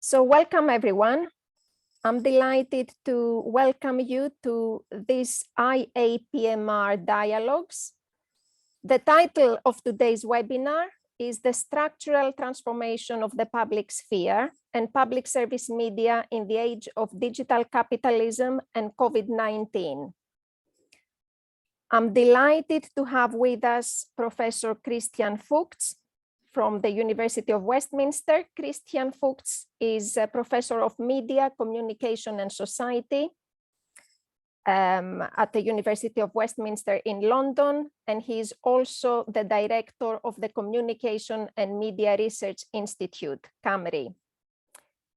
So welcome everyone. I'm delighted to welcome you to this IAPMR dialogues. The title of today's webinar is The Structural Transformation of the Public Sphere and Public Service Media in the Age of Digital Capitalism and COVID-19. I'm delighted to have with us Professor Fuchs from the University of Westminster. Fuchs is a professor of media, communication and society at the University of Westminster in London, and he is also the director of the Communication and Media Research Institute, CAMRI.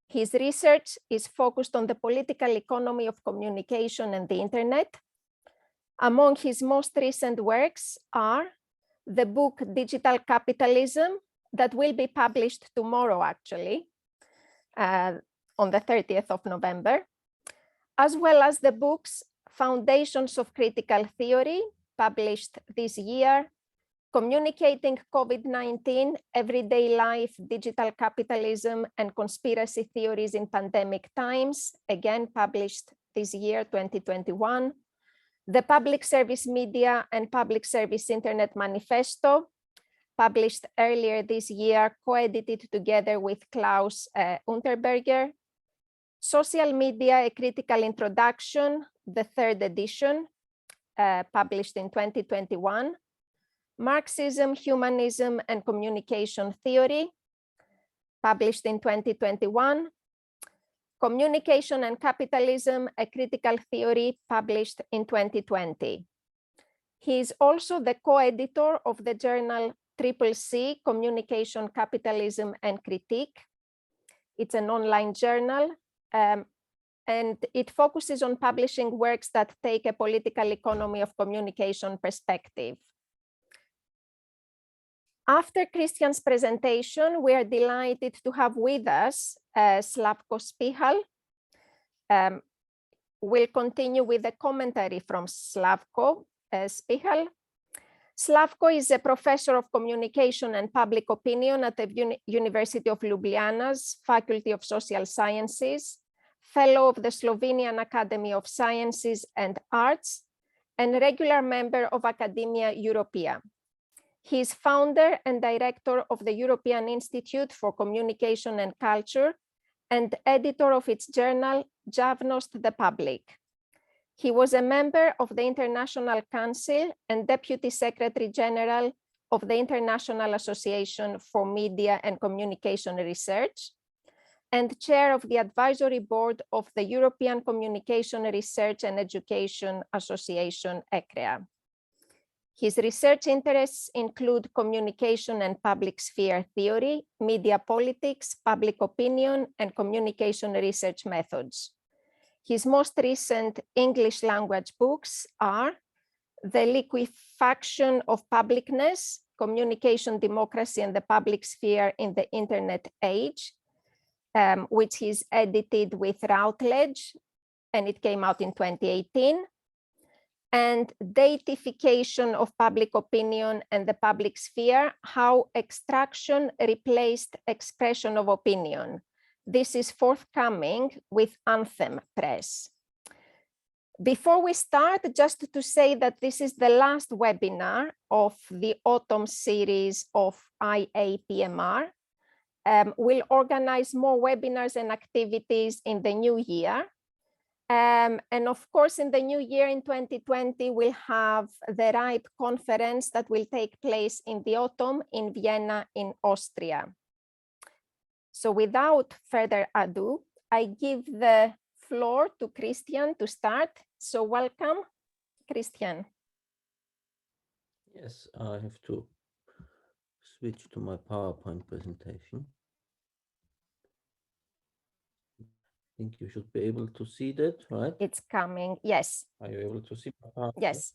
His research is focused on the political economy of communication and the internet. Among his most recent works are the book Digital Capitalism, that will be published tomorrow, actually, on the 30th of November, as well as the books Foundations of Critical Theory, published this year, Communicating COVID-19, Everyday Life, Digital Capitalism and Conspiracy Theories in Pandemic Times, again published this year, 2021, The Public Service Media and Public Service Internet Manifesto, published earlier this year, co-edited together with Klaus Unterberger, Social Media, A Critical Introduction, the third edition, published in 2021, Marxism, Humanism and Communication Theory, published in 2021, Communication and Capitalism, A Critical Theory, published in 2020. He is also the co-editor of the journal CCC, Communication, Capitalism and Critique. It's an online journal, and it focuses on publishing works that take a political economy of communication perspective. After Christian's presentation, we are delighted to have with us Slavko Splichal. We'll continue with a commentary from Slavko Splichal. Slavko is a professor of communication and public opinion at the University of Ljubljana's Faculty of Social Sciences, fellow of the Slovenian Academy of Sciences and Arts, and regular member of Academia Europaea. He is founder and director of the European Institute for Communication and Culture and editor of its journal, Javnost the Public. He was a member of the International Council and Deputy Secretary General of the International Association for Media and Communication Research, and chair of the advisory board of the European Communication Research and Education Association, ECREA. His research interests include communication and public sphere theory, media politics, public opinion, and communication research methods. His most recent English language books are The Liquefaction of Publicness, Communication, Democracy and the Public Sphere in the Internet Age, which he's edited with Routledge, and it came out in 2018, and Deification of Public Opinion and the Public Sphere, How Extraction Replaced Expression of Opinion. This is forthcoming with Anthem Press. Before we start, just to say that this is the last webinar of the autumn series of IAPMR. We'll organize more webinars and activities in the new year. And of course, in the new year in 2020, we'll have the RIPE conference that will take place in the autumn in Vienna in Austria. So without further ado, I give the floor to Christian to start. So welcome, Christian. Yes, I have to switch to my PowerPoint presentation. I think you should be able to see that, right? It's coming, yes. Are you able to see my PowerPoint? Yes.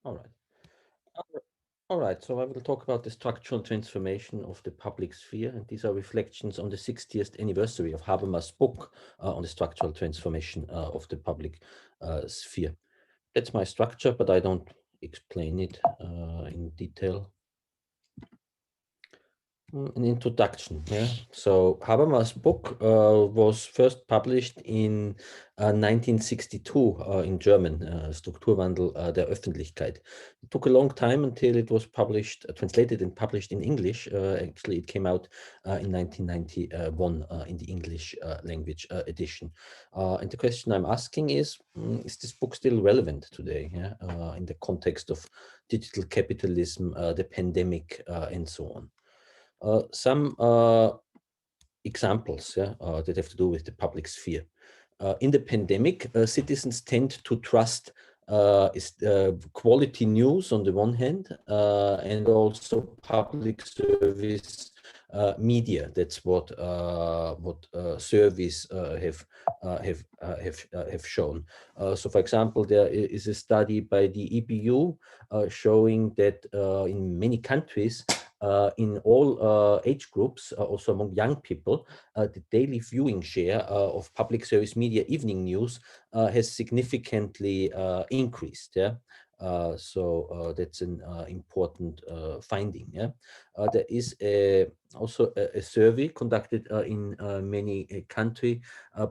All right. All right, so I will talk about the structural transformation of the public sphere, and these are reflections on the 60th anniversary of Habermas' book on the structural transformation of the public sphere. That's my structure, but I don't explain it in detail. An introduction. Yeah. So Habermas' book was first published in 1962 in German, Strukturwandel der Öffentlichkeit. It took a long time until it was published, translated and published in English. Actually, it came out in 1991 in the English language edition. And the question I'm asking is this book still relevant today, yeah? In the context of digital capitalism, the pandemic, and so on? Some examples, yeah, that have to do with the public sphere. In the pandemic, citizens tend to trust quality news on the one hand, and also public service media. That's what surveys have shown. So, for example, there is a study by the EBU showing that in many countries, in all age groups, also among young people, the daily viewing share of public service media evening news has significantly increased. Yeah. So that's an important finding. Yeah. There is also a survey conducted in many countries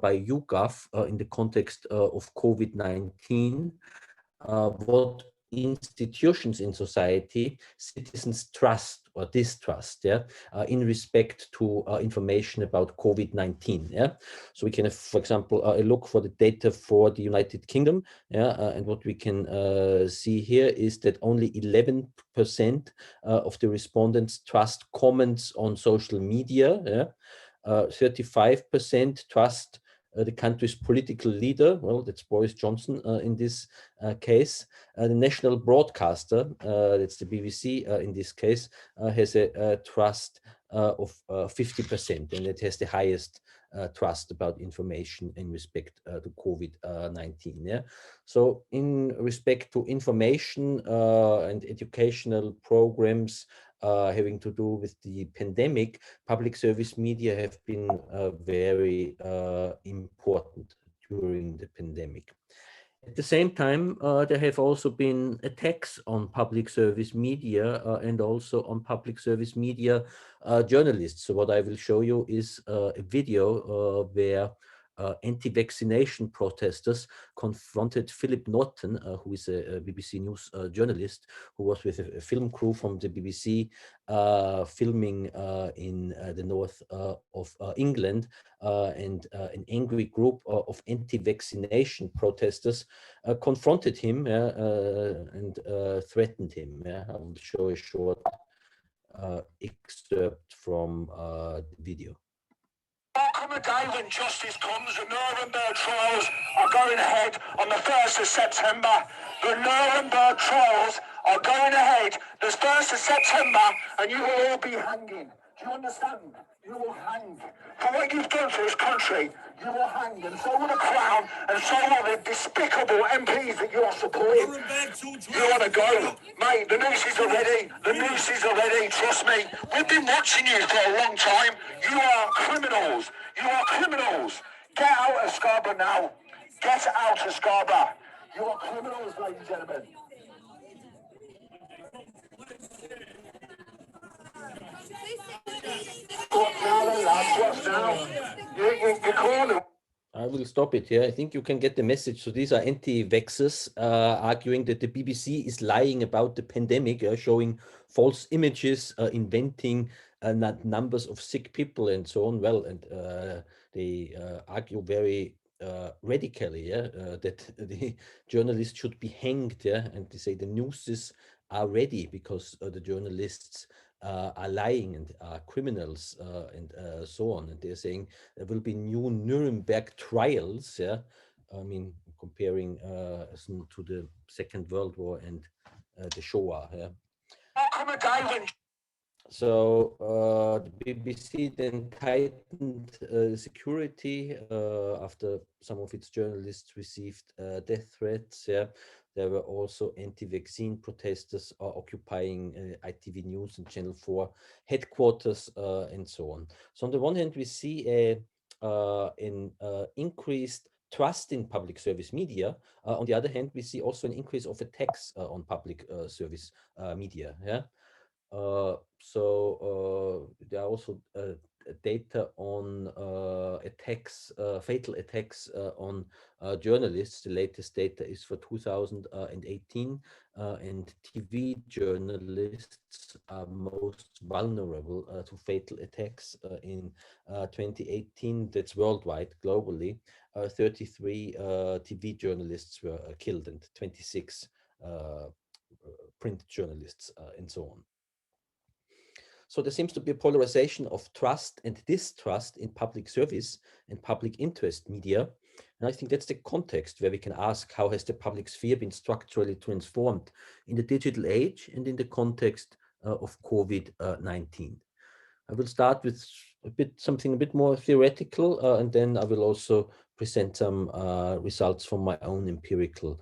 by YouGov in the context of COVID-19. What institutions in society citizens trust or distrust, yeah, in respect to information about COVID-19, yeah. So we can have, for example, a look for the data for the United Kingdom, yeah, and what we can see here is that only 11% of the respondents trust comments on social media, yeah. 35% trust the country's political leader. Well, that's Boris Johnson in this case. The national broadcaster, that's the BBC in this case, has a trust of 50%, and it has the highest trust about information in respect to COVID-19. Yeah. So in respect to information and educational programs having to do with the pandemic, public service media have been very important during the pandemic. At the same time, there have also been attacks on public service media and also on public service media journalists. So what I will show you is a video where anti-vaccination protesters confronted Philip Norton, who is a BBC News journalist, who was with a film crew from the BBC filming in the north of England, and an angry group of anti-vaccination protesters confronted him and threatened him. I will show a short excerpt from the video. Welcome a day when justice comes. The Nuremberg trials are going ahead on the 1st of September. The Nuremberg trials are going ahead the 1st of September, and you will all be hanging. Do you understand? You will hang. For what you've done to this country, you will hang. And so will the Crown, and so will the despicable MPs that you are supporting. You want to go? Mate, the nooses are ready. The nooses are ready, trust me. We've been watching you for a long time. You are criminals. You are criminals. Get out of Scarborough now. Get out of Scarborough. You are criminals, ladies and gentlemen. I will stop it here. I think you can get the message. So these are anti-vaxxers arguing that the BBC is lying about the pandemic, showing false images, inventing numbers of sick people and so on. Well, and they argue very radically, that the journalists should be hanged, and they say the nooses are ready because the journalists are lying and are criminals and so on. And they're saying there will be new Nuremberg trials. Yeah, I mean, comparing to the Second World War and the Shoah. Yeah. So the BBC then tightened security after some of its journalists received death threats. Yeah. There were also anti-vaccine protesters occupying ITV News and Channel 4 headquarters and so on. So on the one hand, we see an increased trust in public service media. On the other hand, we see also an increase of attacks on public service media. Yeah. There are also data on attacks, fatal attacks on journalists. The latest data is for 2018, and TV journalists are most vulnerable to fatal attacks. In 2018, that's worldwide, globally. 33 TV journalists were killed and 26 print journalists and so on. So there seems to be a polarization of trust and distrust in public service and public interest media. And I think that's the context where we can ask, how has the public sphere been structurally transformed in the digital age and in the context of COVID-19? I will start with something a bit more theoretical, and then I will also present some results from my own empirical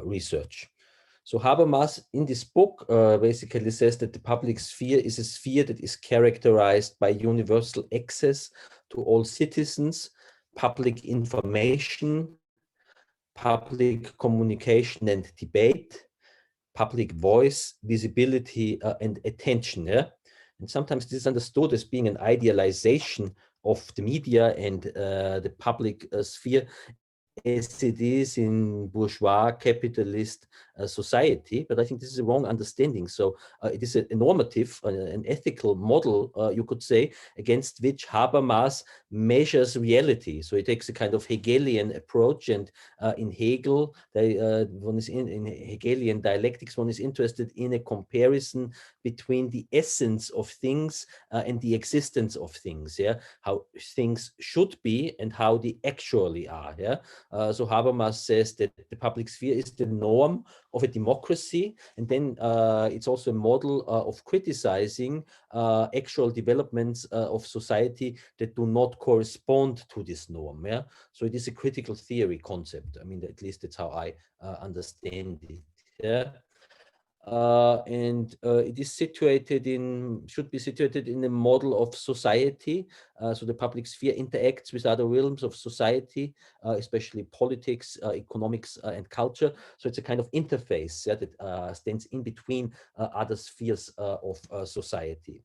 research. So Habermas in this book basically says that the public sphere is a sphere that is characterized by universal access to all citizens, public information, public communication and debate, public voice, visibility, and attention. Yeah? And sometimes this is understood as being an idealization of the media and the public sphere, as it is in bourgeois capitalist society. But I think this is a wrong understanding. So it is a normative, an ethical model, you could say, against which Habermas measures reality. So he takes a kind of Hegelian approach, and in Hegel, one is in Hegelian dialectics, one is interested in a comparison between the essence of things and the existence of things, yeah, how things should be and how they actually are, yeah. So Habermas says that the public sphere is the norm of a democracy, and then it's also a model of criticizing actual developments of society that do not correspond to this norm. Yeah, so it is a critical theory concept. I mean, at least that's how I understand it. Yeah. It is should be situated in a model of society. So the public sphere interacts with other realms of society, especially politics, economics, and culture. So it's a kind of interface, yeah, that stands in between other spheres of society.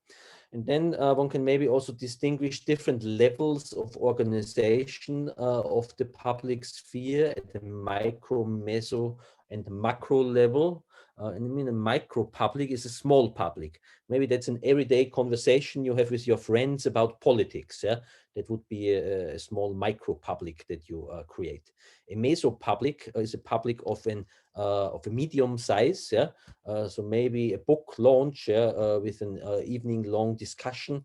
And then one can maybe also distinguish different levels of organization of the public sphere at the micro, meso, and macro level. And I mean, a micro public is a small public. Maybe that's an everyday conversation you have with your friends about politics. Yeah, that would be a small micro public that you create. A meso public is a public of a medium size. Yeah, so maybe a book launch, yeah, with an evening-long discussion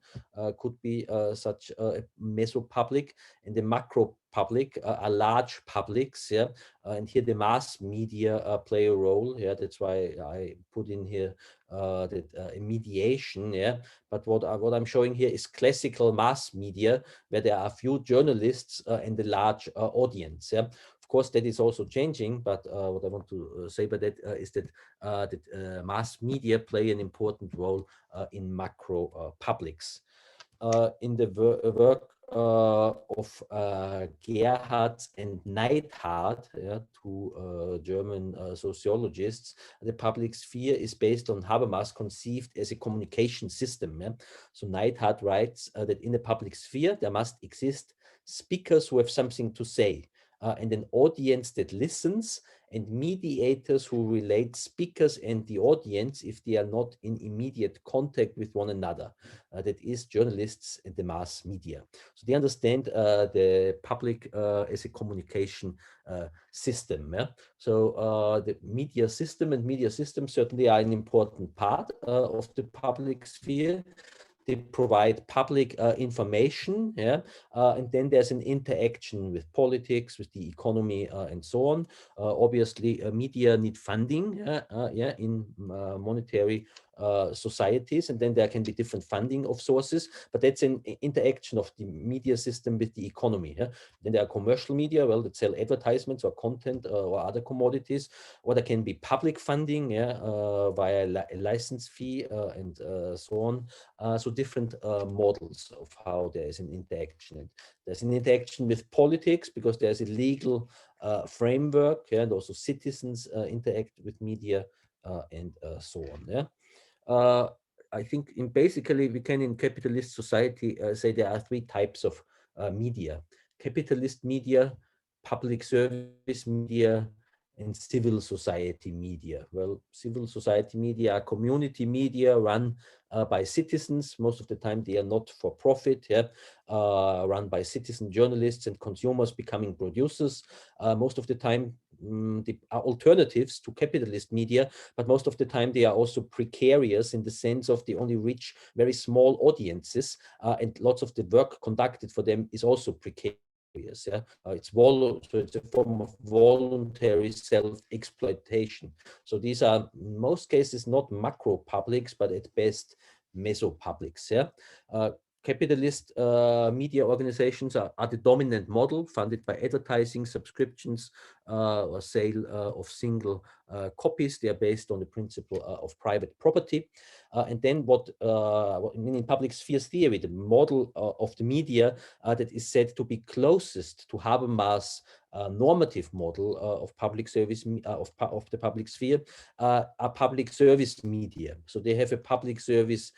could be such a meso public, and the macro public are large publics, yeah, and here the mass media play a role. Yeah, that's why I put in here that mediation. Yeah, but what I'm showing here is classical mass media, where there are a few journalists and a large audience. Yeah, of course that is also changing, but what I want to say by that is that mass media play an important role in macro publics. In the work of Gerhardt and Neidhardt, yeah, two German sociologists, the public sphere is based on Habermas conceived as a communication system. Yeah? So Neidhardt writes that in the public sphere, there must exist speakers who have something to say, and an audience that listens, and mediators who relate speakers and the audience if they are not in immediate contact with one another. That is journalists and the mass media. So they understand the public as a communication system. Yeah? So the media system and media systems certainly are an important part of the public sphere. They provide public information, yeah, and then there's an interaction with politics, with the economy, and so on. Obviously, media need funding, yeah, in monetary societies, and then there can be different funding of sources, but that's an interaction of the media system with the economy. Yeah? Then there are commercial media, well, that sell advertisements or content or other commodities, or there can be public funding, yeah, via a license fee and so on. So different models of how there is an interaction. And there's an interaction with politics because there's a legal framework, yeah, and also citizens interact with media and so on. Yeah. I think basically we can in capitalist society say there are three types of media: capitalist media, public service media, and civil society media. Well, civil society media are community media run by citizens. Most of the time they are not for profit, yeah, run by citizen journalists and consumers becoming producers. Most of the time they are alternatives to capitalist media, but most of the time they are also precarious in the sense of they only reach very small audiences, and lots of the work conducted for them is also precarious. Yeah, so it's a form of voluntary self-exploitation. So these are in most cases not macro publics, but at best meso publics. Yeah. Capitalist media organizations are the dominant model, funded by advertising, subscriptions, or sale of single copies. They are based on the principle of private property. And then what in public spheres theory, the model of the media that is said to be closest to Habermas' normative model of public service of the public sphere are public service media. So they have a public service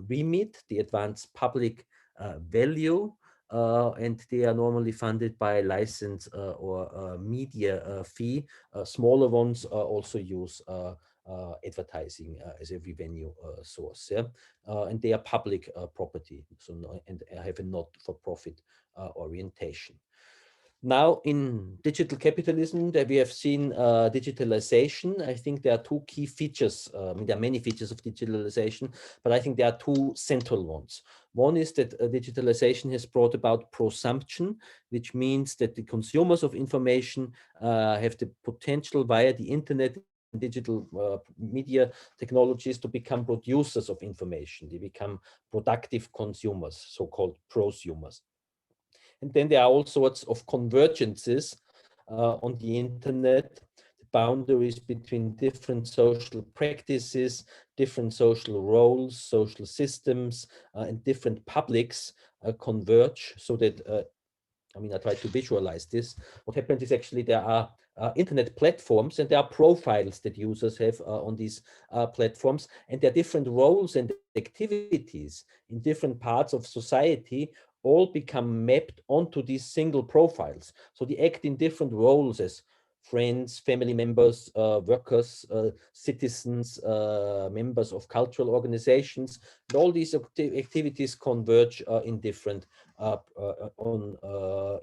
remit, they advance public value, and they are normally funded by a license or media fee. Smaller ones also use advertising as a revenue source, yeah? And they are public property, so and have a not-for-profit orientation. Now, in digital capitalism, that we have seen digitalization. I think there are two key features. I mean, there are many features of digitalization, but I think there are two central ones. One is that digitalization has brought about prosumption, which means that the consumers of information have the potential via the internet and digital media technologies to become producers of information. They become productive consumers, so-called prosumers. And then there are all sorts of convergences on the internet. The boundaries between different social practices, different social roles, social systems, and different publics converge so that, I mean, I try to visualize this. What happens is actually there are internet platforms and there are profiles that users have on these platforms, and there are different roles and activities in different parts of society all become mapped onto these single profiles. So they act in different roles as friends, family members, workers, citizens, members of cultural organizations. And all these activities converge in different on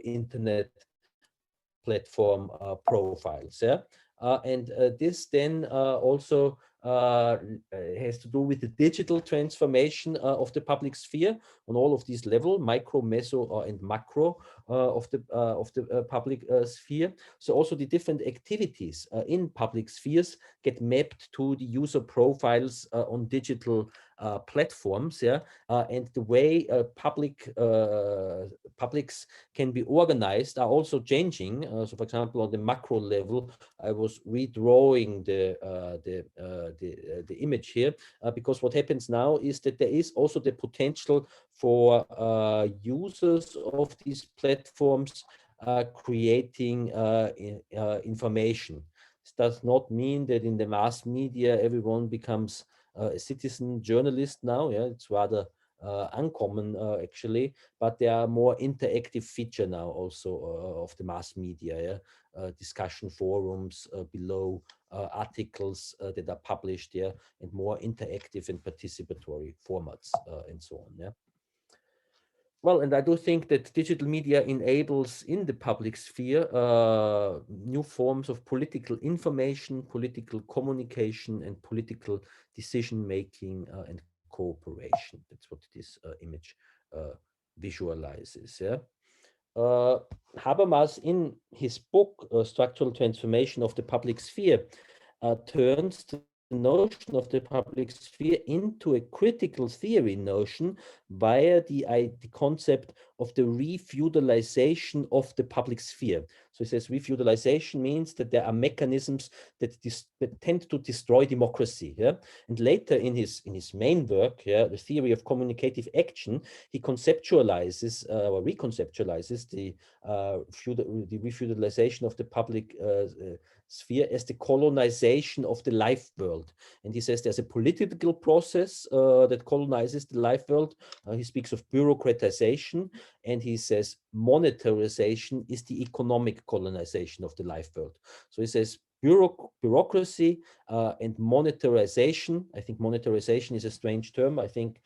internet platform profiles. Yeah, and this then also has to do with the digital transformation of the public sphere on all of these levels, micro, meso, and macro of the public sphere. So also the different activities in public spheres get mapped to the user profiles on digital platforms. Yeah, and the way publics can be organized are also changing. So, for example, on the macro level, I was redrawing the image here because what happens now is that there is also the potential for users of these platforms creating information. This does not mean that in the mass media everyone becomes a citizen journalist now. Yeah, it's rather uncommon actually, but there are more interactive feature now also of the mass media. Yeah? Discussion forums below articles that are published, yeah, and more interactive and participatory formats and so on. Yeah. Well, and I do think that digital media enables in the public sphere new forms of political information, political communication, and political decision making and cooperation. That's what this image visualizes. Yeah. Habermas, in his book Structural Transformation of the Public Sphere, turns the notion of the public sphere into a critical theory notion via the concept of the refeudalization of the public sphere. So he says refeudalization means that there are mechanisms that tend to destroy democracy. Yeah? And later in his main work, yeah, the theory of communicative action, he conceptualizes or reconceptualizes the refeudalization of the public sphere as the colonization of the life world. And he says there's a political process that colonizes the life world. He speaks of bureaucratization, and he says monetarization is the economic colonization of the life world. So he says bureaucracy and monetarization. I think monetarization is a strange term. I think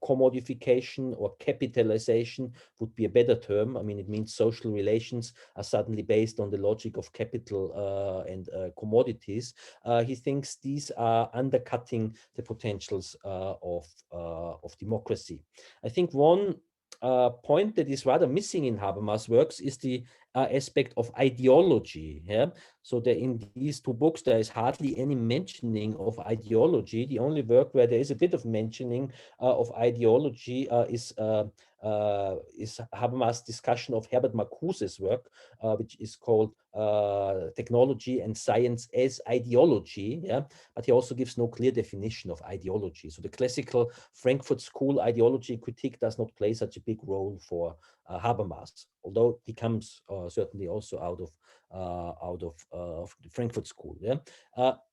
commodification or capitalization would be a better term. I mean, it means social relations are suddenly based on the logic of capital and commodities. He thinks these are undercutting the potentials of democracy. I think one point that is rather missing in Habermas' works is the aspect of ideology. Yeah? So that in these two books, there is hardly any mentioning of ideology. The only work where there is a bit of mentioning of ideology is Habermas' discussion of Herbert Marcuse's work, which is called Technology and Science as Ideology. Yeah? But he also gives no clear definition of ideology. So the classical Frankfurt School ideology critique does not play such a big role for Habermas, although he comes certainly also out of the Frankfurt School. Yeah,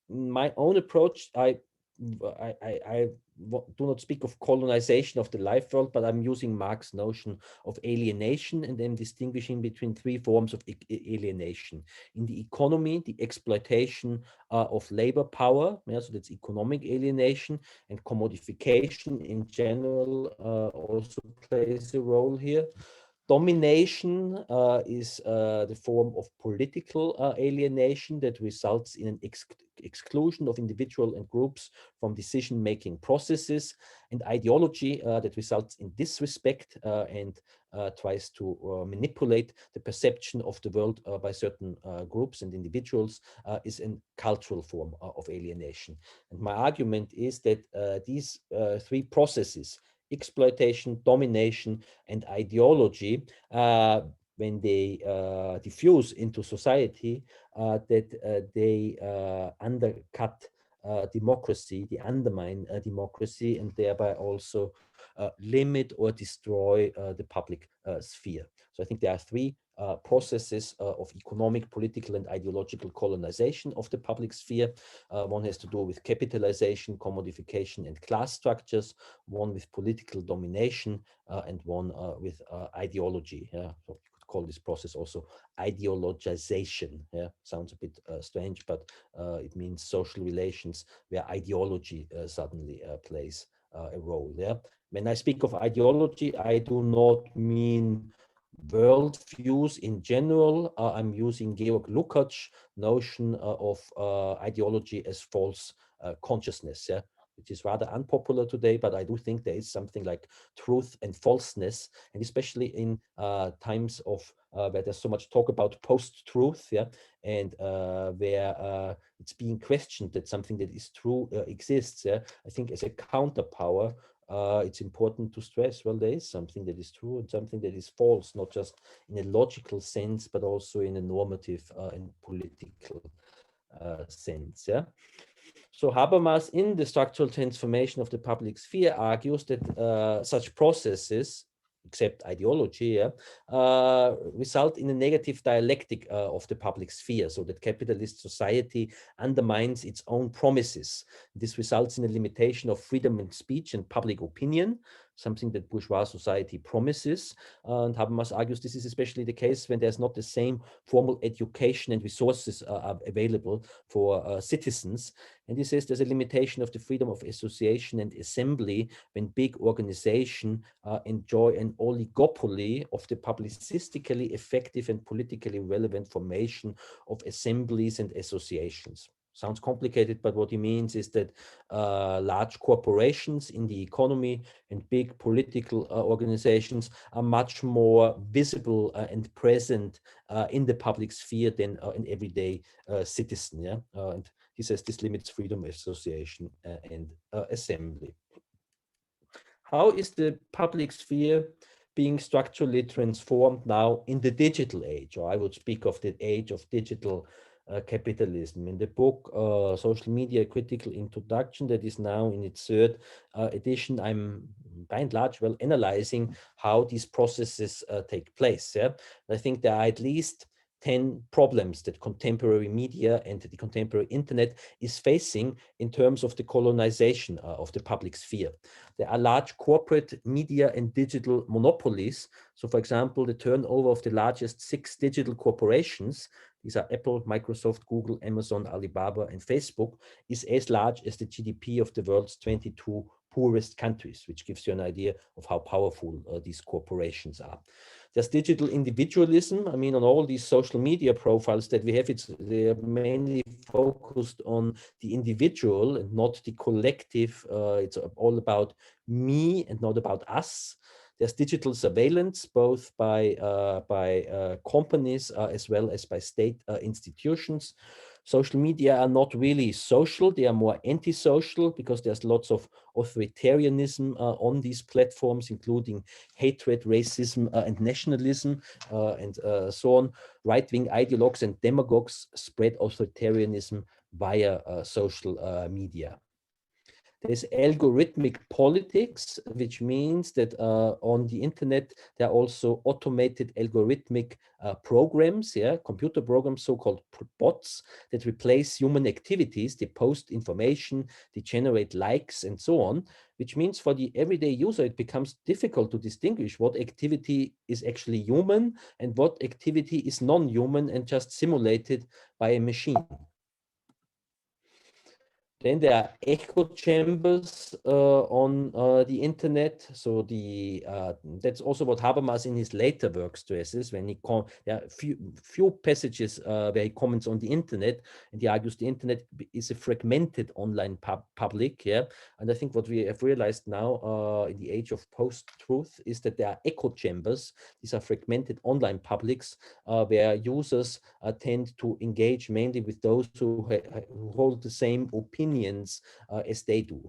my own approach, I do not speak of colonization of the life world, but I'm using Marx's notion of alienation, and then distinguishing between three forms of alienation. In the economy, the exploitation of labor power, yeah, so that's economic alienation, and commodification in general also plays a role here. Domination is the form of political alienation that results in an exclusion of individuals and groups from decision-making processes, and ideology that results in disrespect and tries to manipulate the perception of the world by certain groups and individuals is a cultural form of alienation. And my argument is that these three processes, exploitation, domination, and ideology, when they diffuse into society, that they undercut democracy, they undermine democracy, and thereby also limit or destroy the public sphere. So I think there are three processes of economic, political, and ideological colonization of the public sphere. One has to do with capitalization, commodification, and class structures, one with political domination, and one with ideology. Yeah? So you could call this process also ideologization. Yeah? Sounds a bit strange, but it means social relations where ideology suddenly plays a role. Yeah? When I speak of ideology, I do not mean worldviews in general. I'm using Georg Lukács' notion of ideology as false consciousness, yeah, which is rather unpopular today, but I do think there is something like truth and falseness, and especially in times of where there's so much talk about post-truth, yeah, and where it's being questioned that something that is true exists. Yeah, I think as a counterpower, it's important to stress, well, there is something that is true and something that is false, not just in a logical sense, but also in a normative and political sense. Yeah. So Habermas, in the structural transformation of the public sphere, argues that such processes, except ideology, result in a negative dialectic of the public sphere, so that capitalist society undermines its own promises. This results in a limitation of freedom of speech and public opinion, something that bourgeois society promises. And Habermas argues this is especially the case when there's not the same formal education and resources are available for citizens. And he says there's a limitation of the freedom of association and assembly when big organizations enjoy an oligopoly of the publicistically effective and politically relevant formation of assemblies and associations. Sounds complicated, but what he means is that large corporations in the economy and big political organizations are much more visible and present in the public sphere than an everyday citizen. Yeah, and he says this limits freedom of association and assembly. How is the public sphere being structurally transformed now in the digital age? Or I would speak of the age of digital capitalism. In the book, Social Media, Critical Introduction, that is now in its third edition, I'm by and large analyzing how these processes take place. Yeah? I think there are at least 10 problems that contemporary media and the contemporary internet is facing in terms of the colonization of the public sphere. There are large corporate media and digital monopolies. So for example, the turnover of the largest 6 digital corporations, these are Apple, Microsoft, Google, Amazon, Alibaba, and Facebook, is as large as the GDP of the world's 22 poorest countries, which gives you an idea of how powerful these corporations are. There's digital individualism. I mean, on all these social media profiles that we have, they're mainly focused on the individual and not the collective. It's all about me and not about us. There's digital surveillance, both by companies as well as by state institutions. Social media are not really social, they are more antisocial because there's lots of authoritarianism on these platforms, including hatred, racism, and nationalism, and so on. Right-wing ideologues and demagogues spread authoritarianism via social media. There's algorithmic politics, which means that on the internet, there are also automated algorithmic programs, computer programs, so-called bots, that replace human activities. They post information, they generate likes and so on, which means for the everyday user, it becomes difficult to distinguish what activity is actually human and what activity is non-human and just simulated by a machine. Then there are echo chambers on the internet. So that's also what Habermas in his later work stresses when he there are few passages where he comments on the internet, and he argues the internet is a fragmented online public. And I think what we have realized now in the age of post-truth is that there are echo chambers. These are fragmented online publics where users tend to engage mainly with those who hold the same opinions as they do.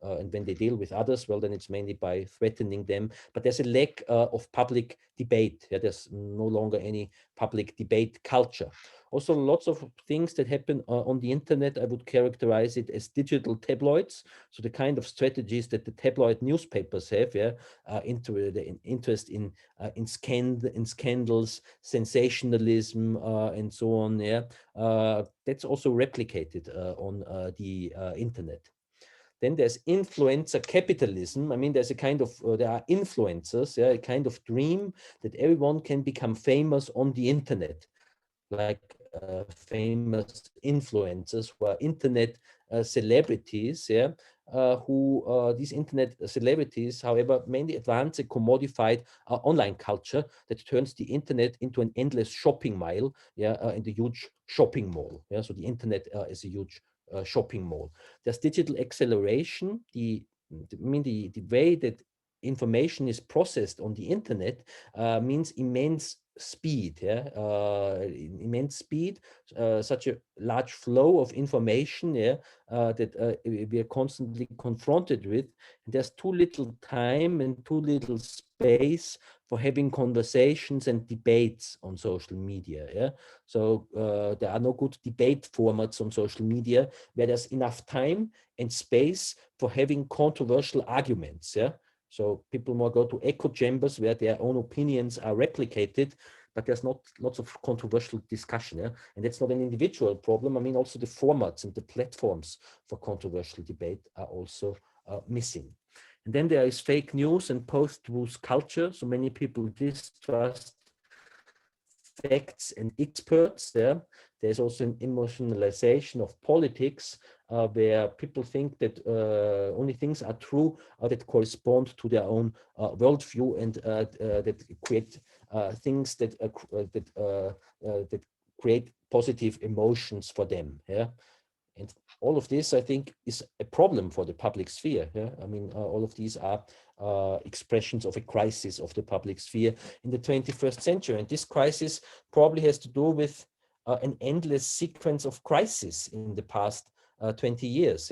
And when they deal with others, well, then it's mainly by threatening them. But there's a lack of public debate. There's no longer any public debate culture. Also, lots of things that happen on the internet, I would characterize it as digital tabloids. So the kind of strategies that the tabloid newspapers have, interest in scandals, sensationalism, and so on. That's also replicated on the internet. Then there's influencer capitalism. I mean, there's a kind of, there are influencers, a kind of dream that everyone can become famous on the internet, like famous influencers who are internet celebrities, these internet celebrities, however, mainly advance a commodified online culture that turns the internet into an endless shopping mile, and a huge shopping mall. So the internet is a huge shopping mall. There's digital acceleration. The way that information is processed on the internet means immense speed, such a large flow of information, that we are constantly confronted with. And there's too little time and too little space for having conversations and debates on social media. So there are no good debate formats on social media where there's enough time and space for having controversial arguments. So people more go to echo chambers where their own opinions are replicated, but there's not lots of controversial discussion. And that's not an individual problem. I mean, also the formats and the platforms for controversial debate are also missing. And then there is fake news and post-truth culture. So many people distrust facts and experts. There's also an emotionalization of politics, where people think that only things are true that correspond to their own worldview, and that create things that create positive emotions for them. And all of this, I think, is a problem for the public sphere. I mean, all of these are expressions of a crisis of the public sphere in the 21st century. And this crisis probably has to do with an endless sequence of crises in the past 20 years.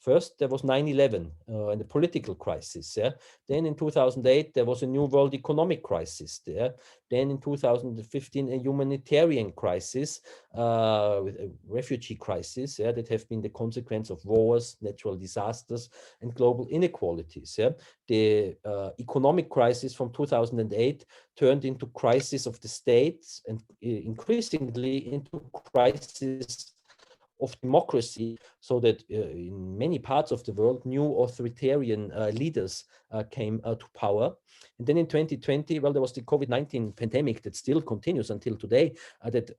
First, there was 9/11 and the political crisis. Yeah? Then in 2008, there was a new world economic crisis. Yeah? Then in 2015, a humanitarian crisis, with a refugee crisis, yeah, that have been the consequence of wars, natural disasters, and global inequalities. Yeah? The economic crisis from 2008 turned into crisis of the states and increasingly into crisis of democracy, so that in many parts of the world, new authoritarian leaders came to power. And then in 2020, well, there was the COVID-19 pandemic that still continues until today, that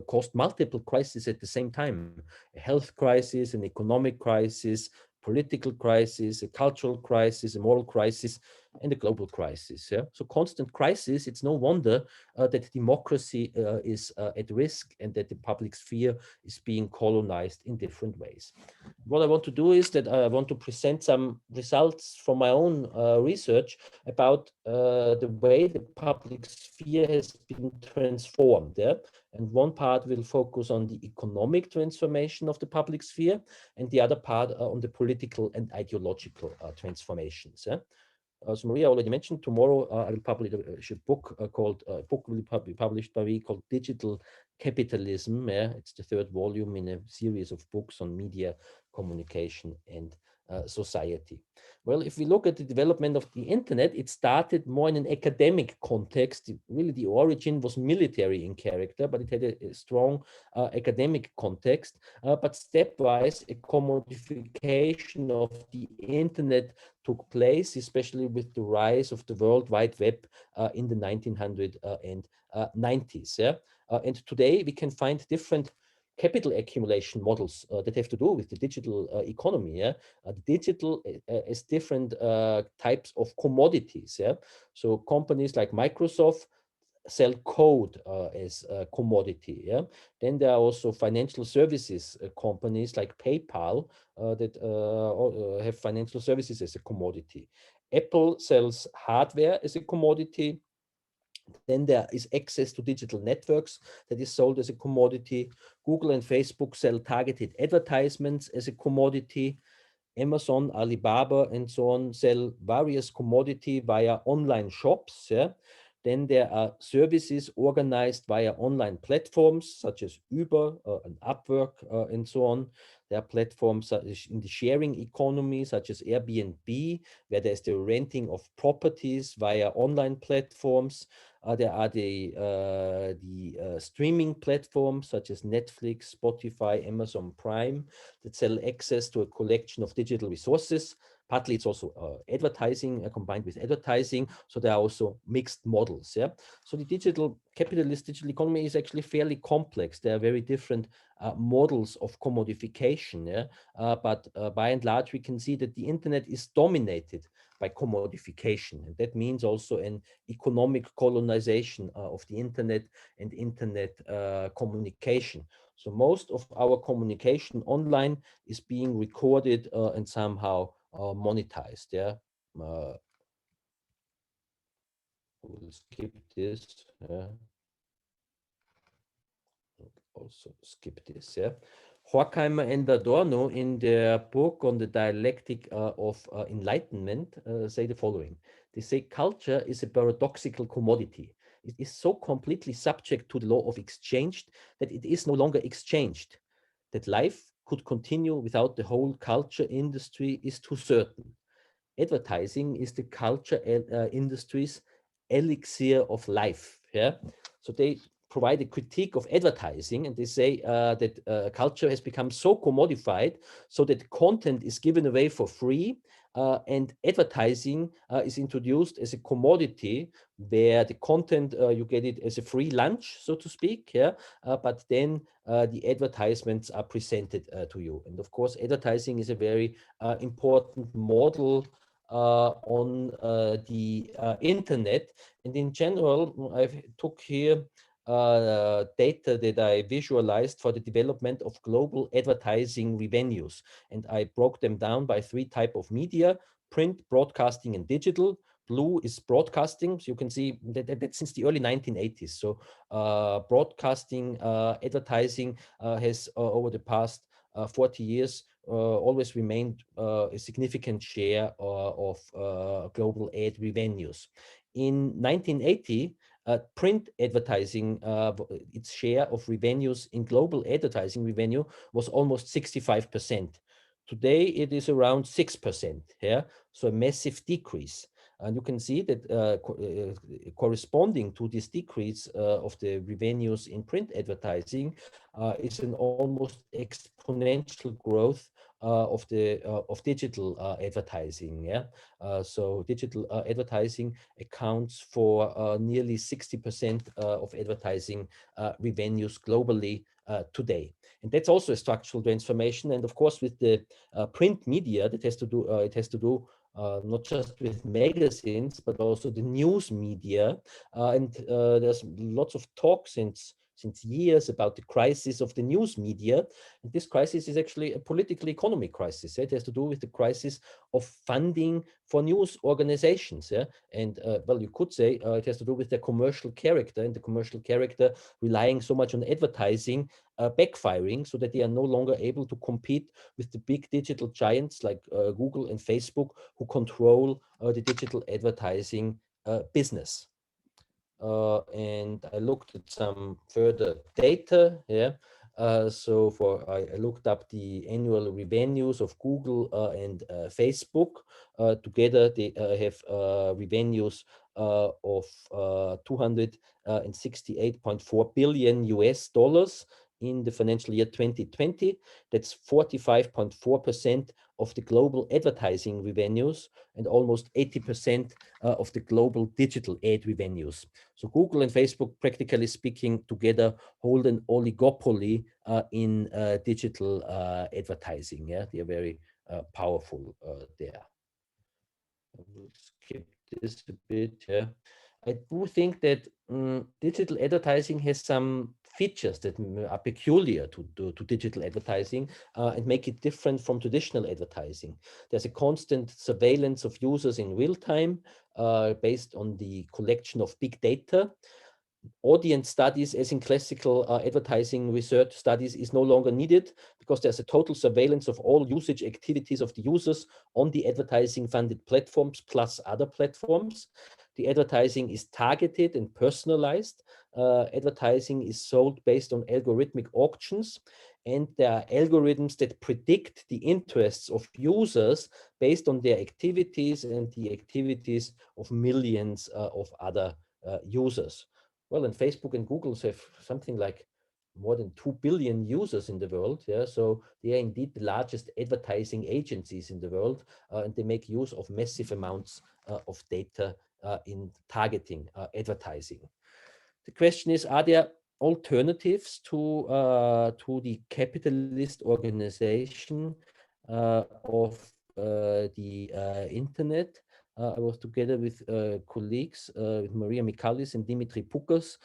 caused multiple crises at the same time: a health crisis, an economic crisis, political crisis, a cultural crisis, a moral crisis, and a global crisis. Yeah? So constant crisis, it's no wonder that democracy is at risk and that the public sphere is being colonized in different ways. What I want to do is that I want to present some results from my own research about the way the public sphere has been transformed. Yeah? And one part will focus on the economic transformation of the public sphere, and the other part on the political and ideological transformations. Yeah? So Maria already mentioned, tomorrow I will publish a book book will be published by me called Digital Capitalism. Yeah? It's the third volume in a series of books on media, communication, and society. Well, if we look at the development of the internet, it started more in an academic context. Really, the origin was military in character, but it had a strong academic context. But stepwise, a commodification of the internet took place, especially with the rise of the World Wide Web in the 1990s. Yeah? And today we can find different capital accumulation models that have to do with the digital economy. Yeah? The digital is different types of commodities. Yeah? So companies like Microsoft sell code as a commodity. Yeah? Then there are also financial services companies like PayPal that have financial services as a commodity. Apple sells hardware as a commodity. Then there is access to digital networks that is sold as a commodity. Google and Facebook sell targeted advertisements as a commodity. Amazon, Alibaba, and so on sell various commodity via online shops. Yeah? Then there are services organized via online platforms such as Uber and Upwork and so on. There are platforms in the sharing economy such as Airbnb, where there's the renting of properties via online platforms. There are the streaming platforms such as Netflix, Spotify, Amazon Prime that sell access to a collection of digital resources. Partly it's also advertising combined with advertising. So there are also mixed models. Yeah. So the digital capitalist digital economy is actually fairly complex. There are very different models of commodification. Yeah. But by and large, we can see that the internet is dominated by commodification. And that means also an economic colonization of the internet and internet communication. So most of our communication online is being recorded and somehow monetized. Yeah, we'll skip this. Also skip this. Yeah. Horkheimer and Adorno, in their book on the dialectic of enlightenment, say the following. They say culture is a paradoxical commodity. It is so completely subject to the law of exchange that it is no longer exchanged. That life could continue without the whole culture industry is too certain. Advertising is the culture industry's elixir of life. Yeah. So they provide a critique of advertising, and they say that culture has become so commodified so that content is given away for free, and advertising is introduced as a commodity where the content, you get it as a free lunch, so to speak. Yeah. But then the advertisements are presented to you. And of course, advertising is a very important model on the internet. And in general, I took here data that I visualized for the development of global advertising revenues. And I broke them down by 3 types of media: print, broadcasting, and digital. Blue is broadcasting. So you can see that since the early 1980s. So broadcasting advertising has over the past 40 years, always remained a significant share of global ad revenues. In 1980, print advertising, its share of revenues in global advertising revenue was almost 65%. Today, it is around 6%, yeah? So a massive decrease. And you can see that corresponding to this decrease of the revenues in print advertising is an almost exponential growth of digital advertising. Yeah, so digital advertising accounts for nearly 60% of advertising revenues globally today, and that's also a structural transformation. And of course, with the print media, that has to do not just with magazines, but also the news media. And there's lots of talk since years about the crisis of the news media. And this crisis is actually a political economy crisis. It has to do with the crisis of funding for news organizations. Yeah? And well, you could say it has to do with their commercial character, and the commercial character relying so much on advertising backfiring, so that they are no longer able to compete with the big digital giants like Google and Facebook, who control the digital advertising business. And I looked at some further data. Yeah. So I looked up the annual revenues of Google and Facebook. Together, they have revenues of 268.4 billion US dollars in the financial year 2020. That's 45.4% of the global advertising revenues and almost 80% of the global digital ad revenues. So Google and Facebook, practically speaking, together hold an oligopoly in digital advertising. Yeah, they are very powerful there. I will skip this a bit. Yeah, I do think that digital advertising has some features that are peculiar to digital advertising and make it different from traditional advertising. There's a constant surveillance of users in real time based on the collection of big data. Audience studies, as in classical advertising research studies, is no longer needed because there's a total surveillance of all usage activities of the users on the advertising funded platforms plus other platforms. The advertising is targeted and personalized. Advertising is sold based on algorithmic auctions, and there are algorithms that predict the interests of users based on their activities and the activities of millions of other users. Well, and Facebook and Google have something like more than 2 billion users in the world. Yeah, so they are indeed the largest advertising agencies in the world, and they make use of massive amounts of data in targeting advertising. The question is, are there alternatives to the capitalist organization of the internet? I was together with colleagues, with Maria Mikalis and Dimitri Pukas,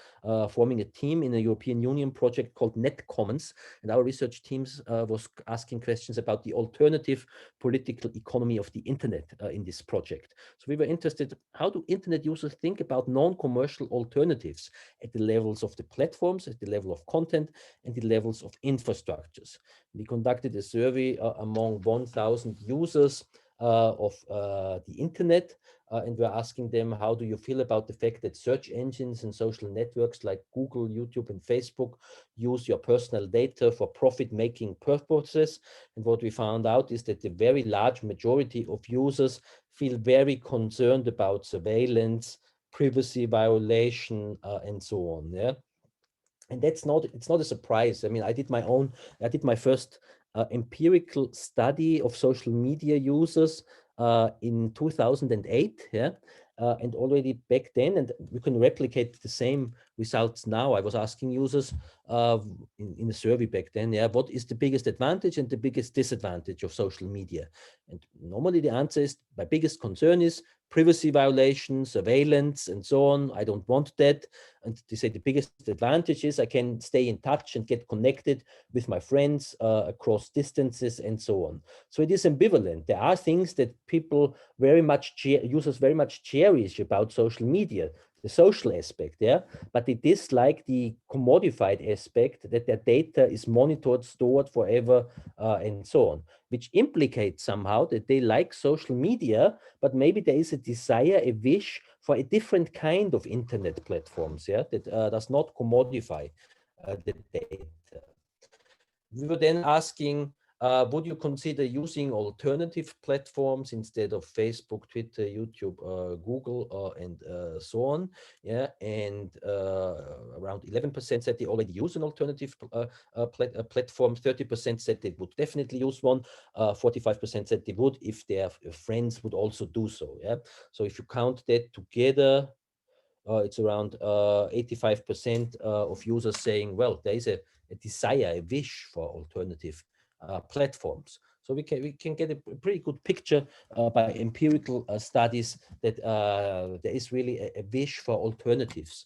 forming a team in a European Union project called Net Commons. And our research teams was asking questions about the alternative political economy of the internet in this project. So we were interested, how do internet users think about non-commercial alternatives at the levels of the platforms, at the level of content, and the levels of infrastructures? We conducted a survey among 1,000 users of the internet, and we're asking them, how do you feel about the fact that search engines and social networks like Google, YouTube, and Facebook use your personal data for profit-making purposes? And what we found out is that the very large majority of users feel very concerned about surveillance, privacy violation, and so on. Yeah. And it's not a surprise. I mean, I did my first empirical study of social media users in 2008. Yeah. And already back then, and we can replicate the same results now. I was asking users in a survey back then, yeah, what is the biggest advantage and the biggest disadvantage of social media? And normally the answer is, my biggest concern is privacy violations, surveillance, and so on. I don't want that. And they say the biggest advantage is I can stay in touch and get connected with my friends across distances and so on. So it is ambivalent. There are things that users very much cherish about social media. social aspect, yeah, but they dislike the commodified aspect that their data is monitored, stored forever, and so on, which implicates somehow that they like social media, but maybe there is a desire, a wish for a different kind of internet platforms, yeah, that does not commodify the data. We were then asking, would you consider using alternative platforms instead of Facebook, Twitter, YouTube, Google, and so on? Yeah, and around 11% said they already use an alternative platform. 30% said they would definitely use one. 45% said they would if their friends would also do so. Yeah, so if you count that together, it's around 85% of users saying, well, there is a desire, a wish for alternative platforms. So we can get a pretty good picture by empirical studies that there is really a wish for alternatives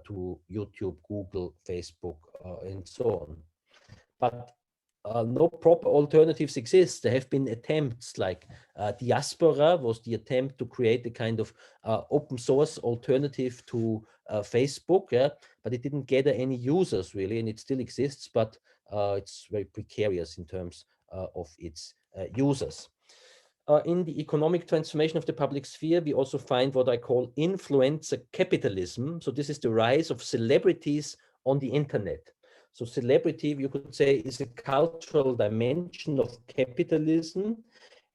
to YouTube, Google, Facebook, and so on. But no proper alternatives exist. There have been attempts like Diaspora was the attempt to create a kind of open source alternative to Facebook, yeah, but it didn't gather any users really, and it still exists, but it's very precarious in terms of its users. In the economic transformation of the public sphere, we also find what I call influencer capitalism. So this is the rise of celebrities on the internet. So celebrity, you could say, is a cultural dimension of capitalism.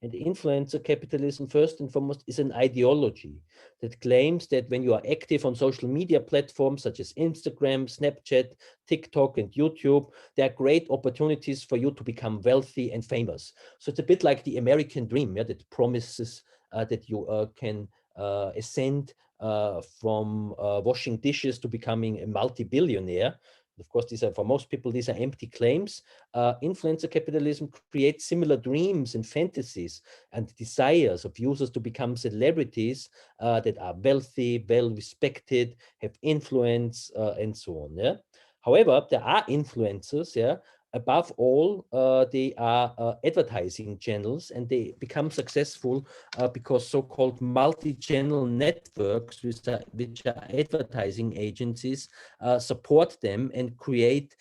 And influencer capitalism, first and foremost, is an ideology that claims that when you are active on social media platforms such as Instagram, Snapchat, TikTok, and YouTube, there are great opportunities for you to become wealthy and famous. So it's a bit like the American dream, yeah, that promises that you can ascend from washing dishes to becoming a multi-billionaire. Of course, these are, for most people, these are empty claims. Influencer capitalism creates similar dreams and fantasies and desires of users to become celebrities that are wealthy, well-respected, have influence, and so on. Yeah. However, there are influencers, yeah. Above all, they are advertising channels, and they become successful because so-called multi-channel networks, which are advertising agencies, support them and create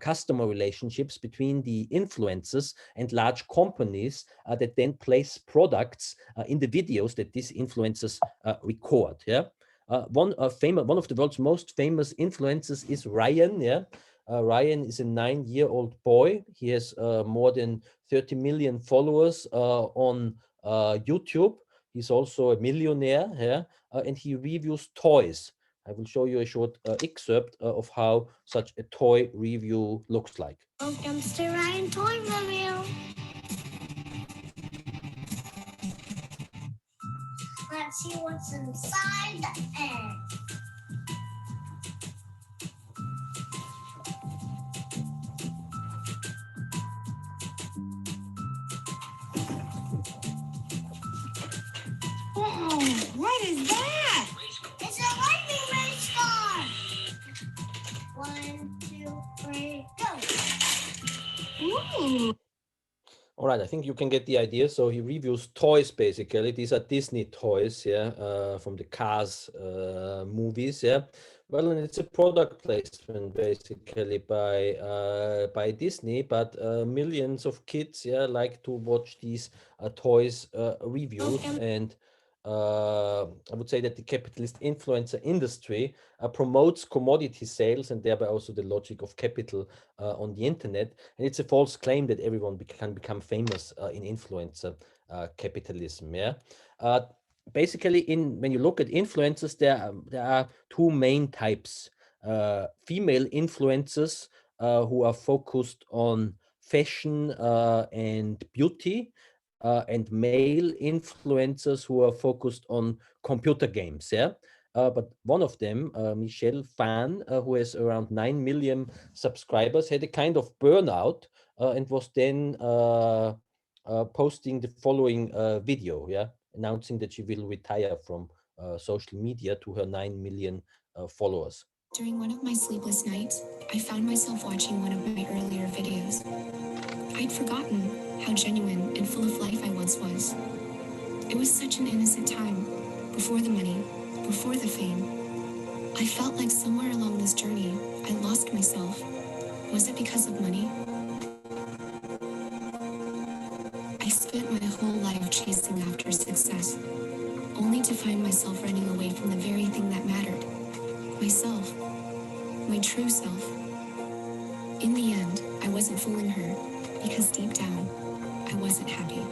customer relationships between the influencers and large companies that then place products in the videos that these influencers record. Yeah. One of the world's most famous influencers is Ryan. Yeah. Ryan is a 9-year-old boy. He has more than 30 million followers on YouTube. He's also a millionaire, yeah, and he reviews toys. I will show you a short excerpt of how such a toy review looks like. Welcome to Ryan Toy Review. Let's see what's inside the egg. Whoa, what is that? It's a lightning race car. 1, 2, 3, go. Ooh. All right, I think you can get the idea. So he reviews toys, basically. These are Disney toys, yeah, from the Cars movies, yeah. Well, and it's a product placement, basically, by Disney, but millions of kids, yeah, like to watch these toys reviews. And I would say that the capitalist influencer industry promotes commodity sales and thereby also the logic of capital on the internet. And it's a false claim that everyone can become famous in influencer capitalism. Yeah. Basically, when you look at influencers, there are two main types: female influencers who are focused on fashion and beauty, and male influencers who are focused on computer games. Yeah. But one of them, Michelle Phan, who has around 9 million subscribers, had a kind of burnout and was then posting the following video, yeah, announcing that she will retire from social media to her 9 million followers. During one of my sleepless nights, I found myself watching one of my earlier videos. I'd forgotten how genuine and full of life I once was. It was such an innocent time, before the money, before the fame. I felt like somewhere along this journey, I lost myself. Was it because of money? I spent my whole life chasing after success, only to find myself running away from the very thing that mattered. Myself. My true self. In the end, I wasn't fooling her, because deep down, I wasn't happy.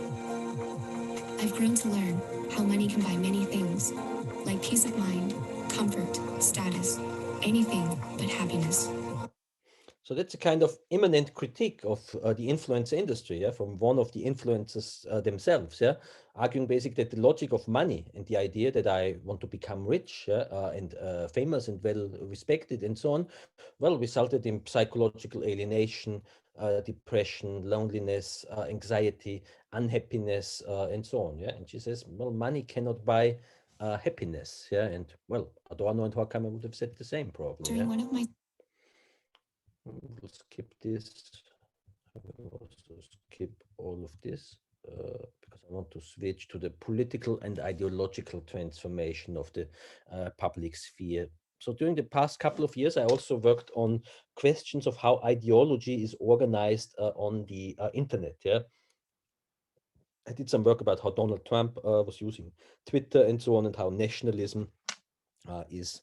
I've grown to learn how money can buy many things, like peace of mind, comfort, status, anything but happiness. So that's a kind of immanent critique of the influencer industry, yeah, from one of the influencers themselves, yeah, arguing basically that the logic of money and the idea that I want to become rich and famous and well respected and so on, well, resulted in psychological alienation, depression, loneliness, anxiety, unhappiness, and so on, yeah. And she says, well, money cannot buy happiness, yeah. And well, Adorno and Horkheimer would have said the same, probably. During one of my We'll skip this. I will also skip all of this because I want to switch to the political and ideological transformation of the public sphere. So during the past couple of years, I also worked on questions of how ideology is organized on the internet. Yeah, I did some work about how Donald Trump was using Twitter and so on, and how nationalism is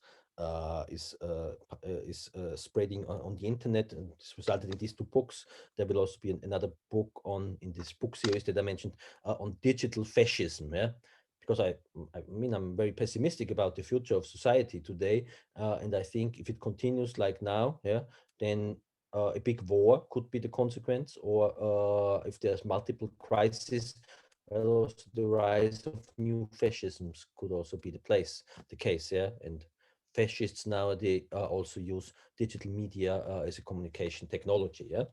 spreading on the internet, and this resulted in these two books. There will also be another book in this book series that I mentioned on digital fascism. Yeah, because I mean I'm very pessimistic about the future of society today, and I think if it continues like now, yeah, then a big war could be the consequence, or if there's multiple crises. Also, the rise of new fascisms could also be the case, yeah. And fascists nowadays also use digital media as a communication technology, yeah.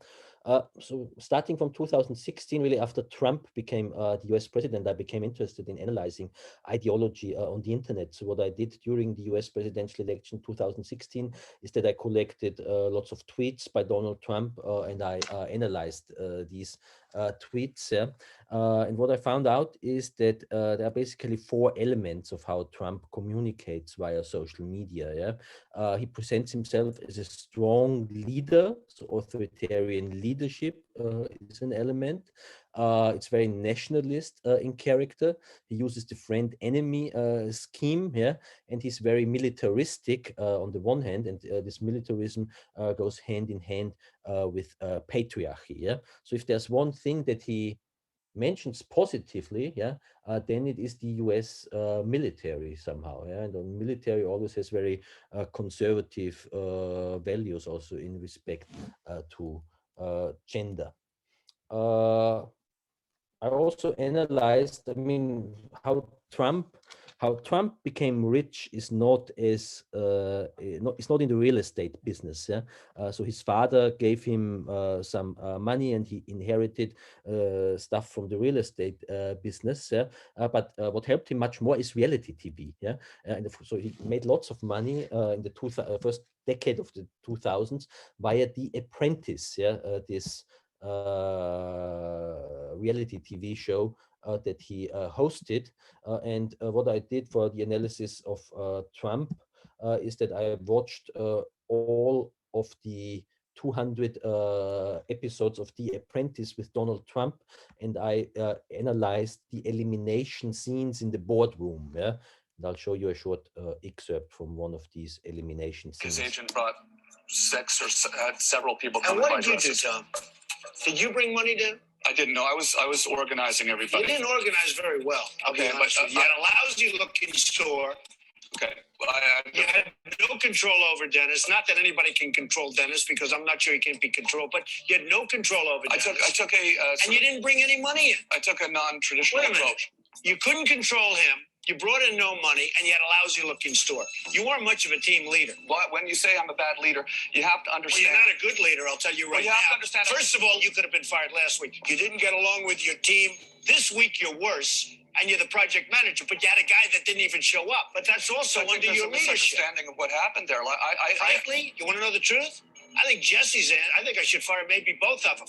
So starting from 2016, really after Trump became the US president, I became interested in analyzing ideology on the internet. So what I did during the US presidential election 2016 is that I collected lots of tweets by Donald Trump and I analyzed these tweets, yeah. And what I found out is that there are basically four elements of how Trump communicates via social media. Yeah, he presents himself as a strong leader, so authoritarian leadership is an element. It's very nationalist in character. He uses the friend-enemy scheme, yeah, and he's very militaristic on the one hand, and this militarism goes hand in hand with patriarchy. Yeah, so if there's one thing that he mentions positively, yeah, then it is the US military somehow, yeah, and the military always has very conservative values also in respect to gender. I also analyzed, I mean, how Trump became rich is not as it's not in the real estate business. Yeah, so his father gave him some money, and he inherited stuff from the real estate business. Yeah, but what helped him much more is reality TV. Yeah, and so he made lots of money in the first decade of the 2000s via The Apprentice. Yeah, this reality TV show that he hosted. And what I did for the analysis of Trump is that I watched all of the 200 episodes of The Apprentice with Donald Trump, and I analyzed the elimination scenes in the boardroom. Yeah, and I'll show you a short excerpt from one of these elimination scenes. His agent brought 6 or several people. And what did you do, Tom? Did you bring money to? I didn't know. I was organizing everybody. You didn't organize very well. Okay, but you had a lousy-looking store. Okay. You had no control over Dennis. Not that anybody can control Dennis, because I'm not sure he can be controlled. But you had no control over Dennis. I took a. And you didn't bring any money in. I took a non-traditional Wait a minute. approach. You couldn't control him. You brought in no money, and you had a lousy-looking store. You weren't much of a team leader. Well, when you say I'm a bad leader, you have to understand. Well, you're not a good leader, I'll tell you right you have now. to understand. First of all, you could have been fired last week. You didn't get along with your team. This week, you're worse, and you're the project manager, but you had a guy that didn't even show up. But that's also under your leadership. Misunderstanding of what happened there. Frankly, you want to know the truth? I think Jesse's in. I think I should fire maybe both of them.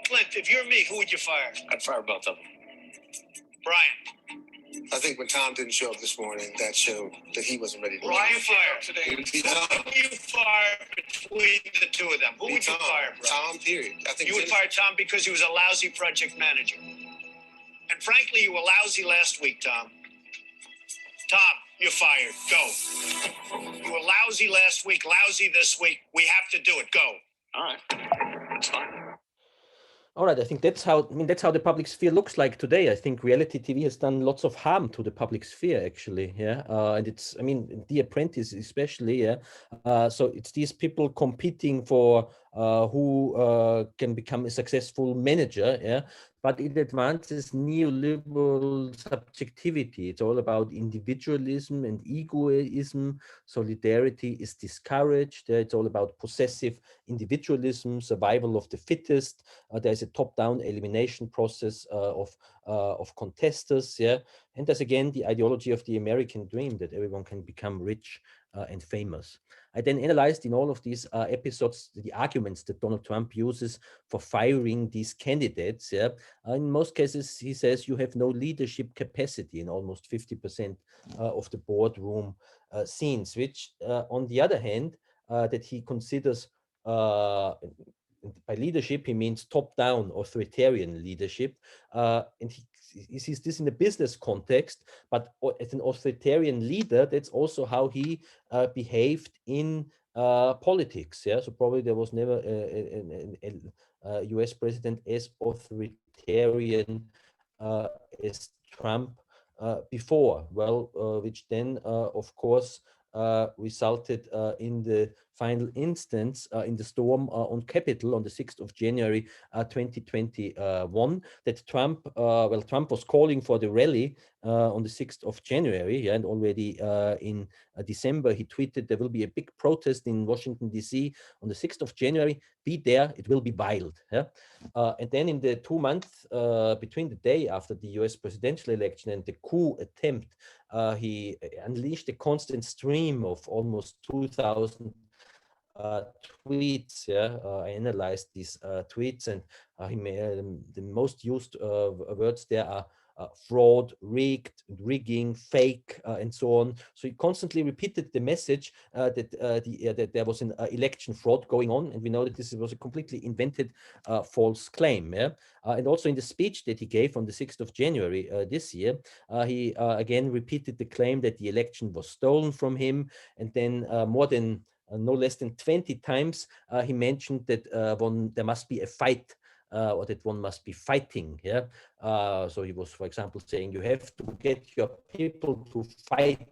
Clint, if you're me, who would you fire? I'd fire both of them. Brian. I think when Tom didn't show up this morning, that showed that he wasn't ready to. Who are you fired today? It would be Who Tom. would you fire between the two of them? Who would you fire, bro? Tom, period. I think You would fire Tom because he was a lousy project manager. And frankly, you were lousy last week, Tom. Tom, you're fired. Go. You were lousy last week, lousy this week. We have to do it. Go. All right. That's fine. All right, I think that's how, that's how the public sphere looks like today. I think reality TV has done lots of harm to the public sphere, actually. Yeah, and it's, The Apprentice especially. Yeah, so it's these people competing for who can become a successful manager. Yeah, but it advances neoliberal subjectivity. It's all about individualism and egoism. Solidarity is discouraged. It's all about possessive individualism, survival of the fittest. There's a top-down elimination process of contestants. Yeah, and there's again the ideology of the American dream that everyone can become rich and famous. I then analyzed in all of these episodes the arguments that Donald Trump uses for firing these candidates. Yeah, in most cases he says you have no leadership capacity in almost 50% of the boardroom scenes, which on the other hand that he considers by leadership he means top-down authoritarian leadership, and he sees this in a business context, but as an authoritarian leader, that's also how he behaved in politics. Yeah, so probably there was never a US president as authoritarian as Trump before. Well, which then, of course, resulted in the final instance in the storm on Capitol on the 6th of January 2021, that Trump was calling for the rally on the 6th of January, yeah, and already in December he tweeted there will be a big protest in Washington DC on the 6th of January, be there, it will be wild. Yeah? And then in the 2 months between the day after the US presidential election and the coup attempt, he unleashed a constant stream of almost 2,000 tweets. Yeah, I analyzed these tweets, and he made the most used words there are fraud, rigging, fake, and so on. So he constantly repeated the message that there was an election fraud going on, and we know that this was a completely invented false claim. Yeah, and also in the speech that he gave on the 6th of January this year, he again repeated the claim that the election was stolen from him, and then no less than 20 times he mentioned that there must be a fight, or that one must be fighting. Yeah, so he was, for example, saying you have to get your people to fight.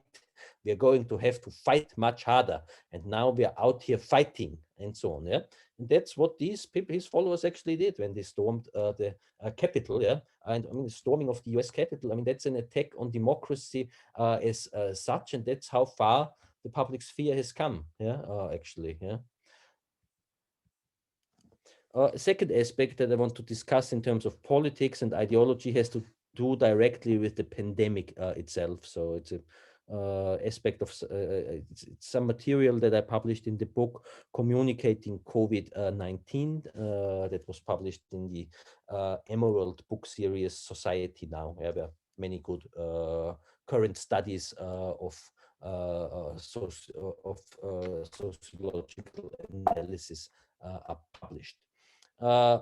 We are going to have to fight much harder, and now we are out here fighting, and so on. Yeah, and that's what these people, his followers, actually did when they stormed the Capitol. Yeah, and the storming of the U.S. Capitol. That's an attack on democracy as such, and that's how far the public sphere has come. Yeah, actually. Yeah. A second aspect that I want to discuss in terms of politics and ideology has to do directly with the pandemic itself. So it's a aspect of it's some material that I published in the book Communicating COVID-19 that was published in the Emerald book series Society Now. Yeah, there are many good current studies of sociological analysis are published. I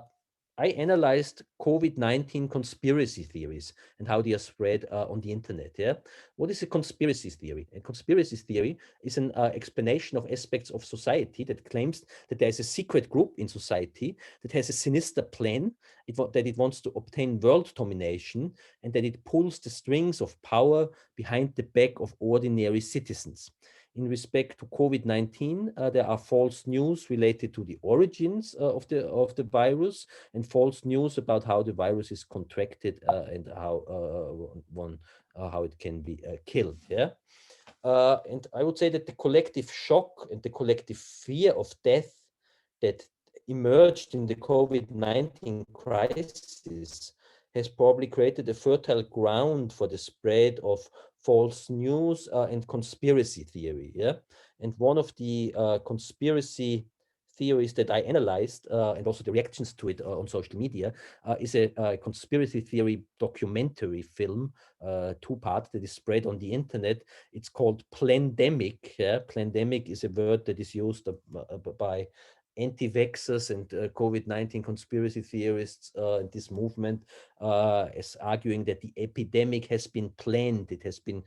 analyzed COVID-19 conspiracy theories and how they are spread on the internet. Yeah, what is a conspiracy theory? A conspiracy theory is an explanation of aspects of society that claims that there is a secret group in society that has a sinister plan, that it wants to obtain world domination, and that it pulls the strings of power behind the back of ordinary citizens. In respect to COVID-19, there are false news related to the origins of the virus, and false news about how the virus is contracted and how it can be killed. Yeah, and I would say that the collective shock and the collective fear of death that emerged in the COVID-19 crisis has probably created a fertile ground for the spread of false news and conspiracy theory. Yeah, and one of the conspiracy theories that I analyzed and also the reactions to it on social media is a conspiracy theory documentary film, two-part, that is spread on the internet. It's called Plandemic. Yeah? Plandemic is a word that is used by anti-vaxxers and COVID-19 conspiracy theorists in this movement as arguing that the epidemic has been planned, it has been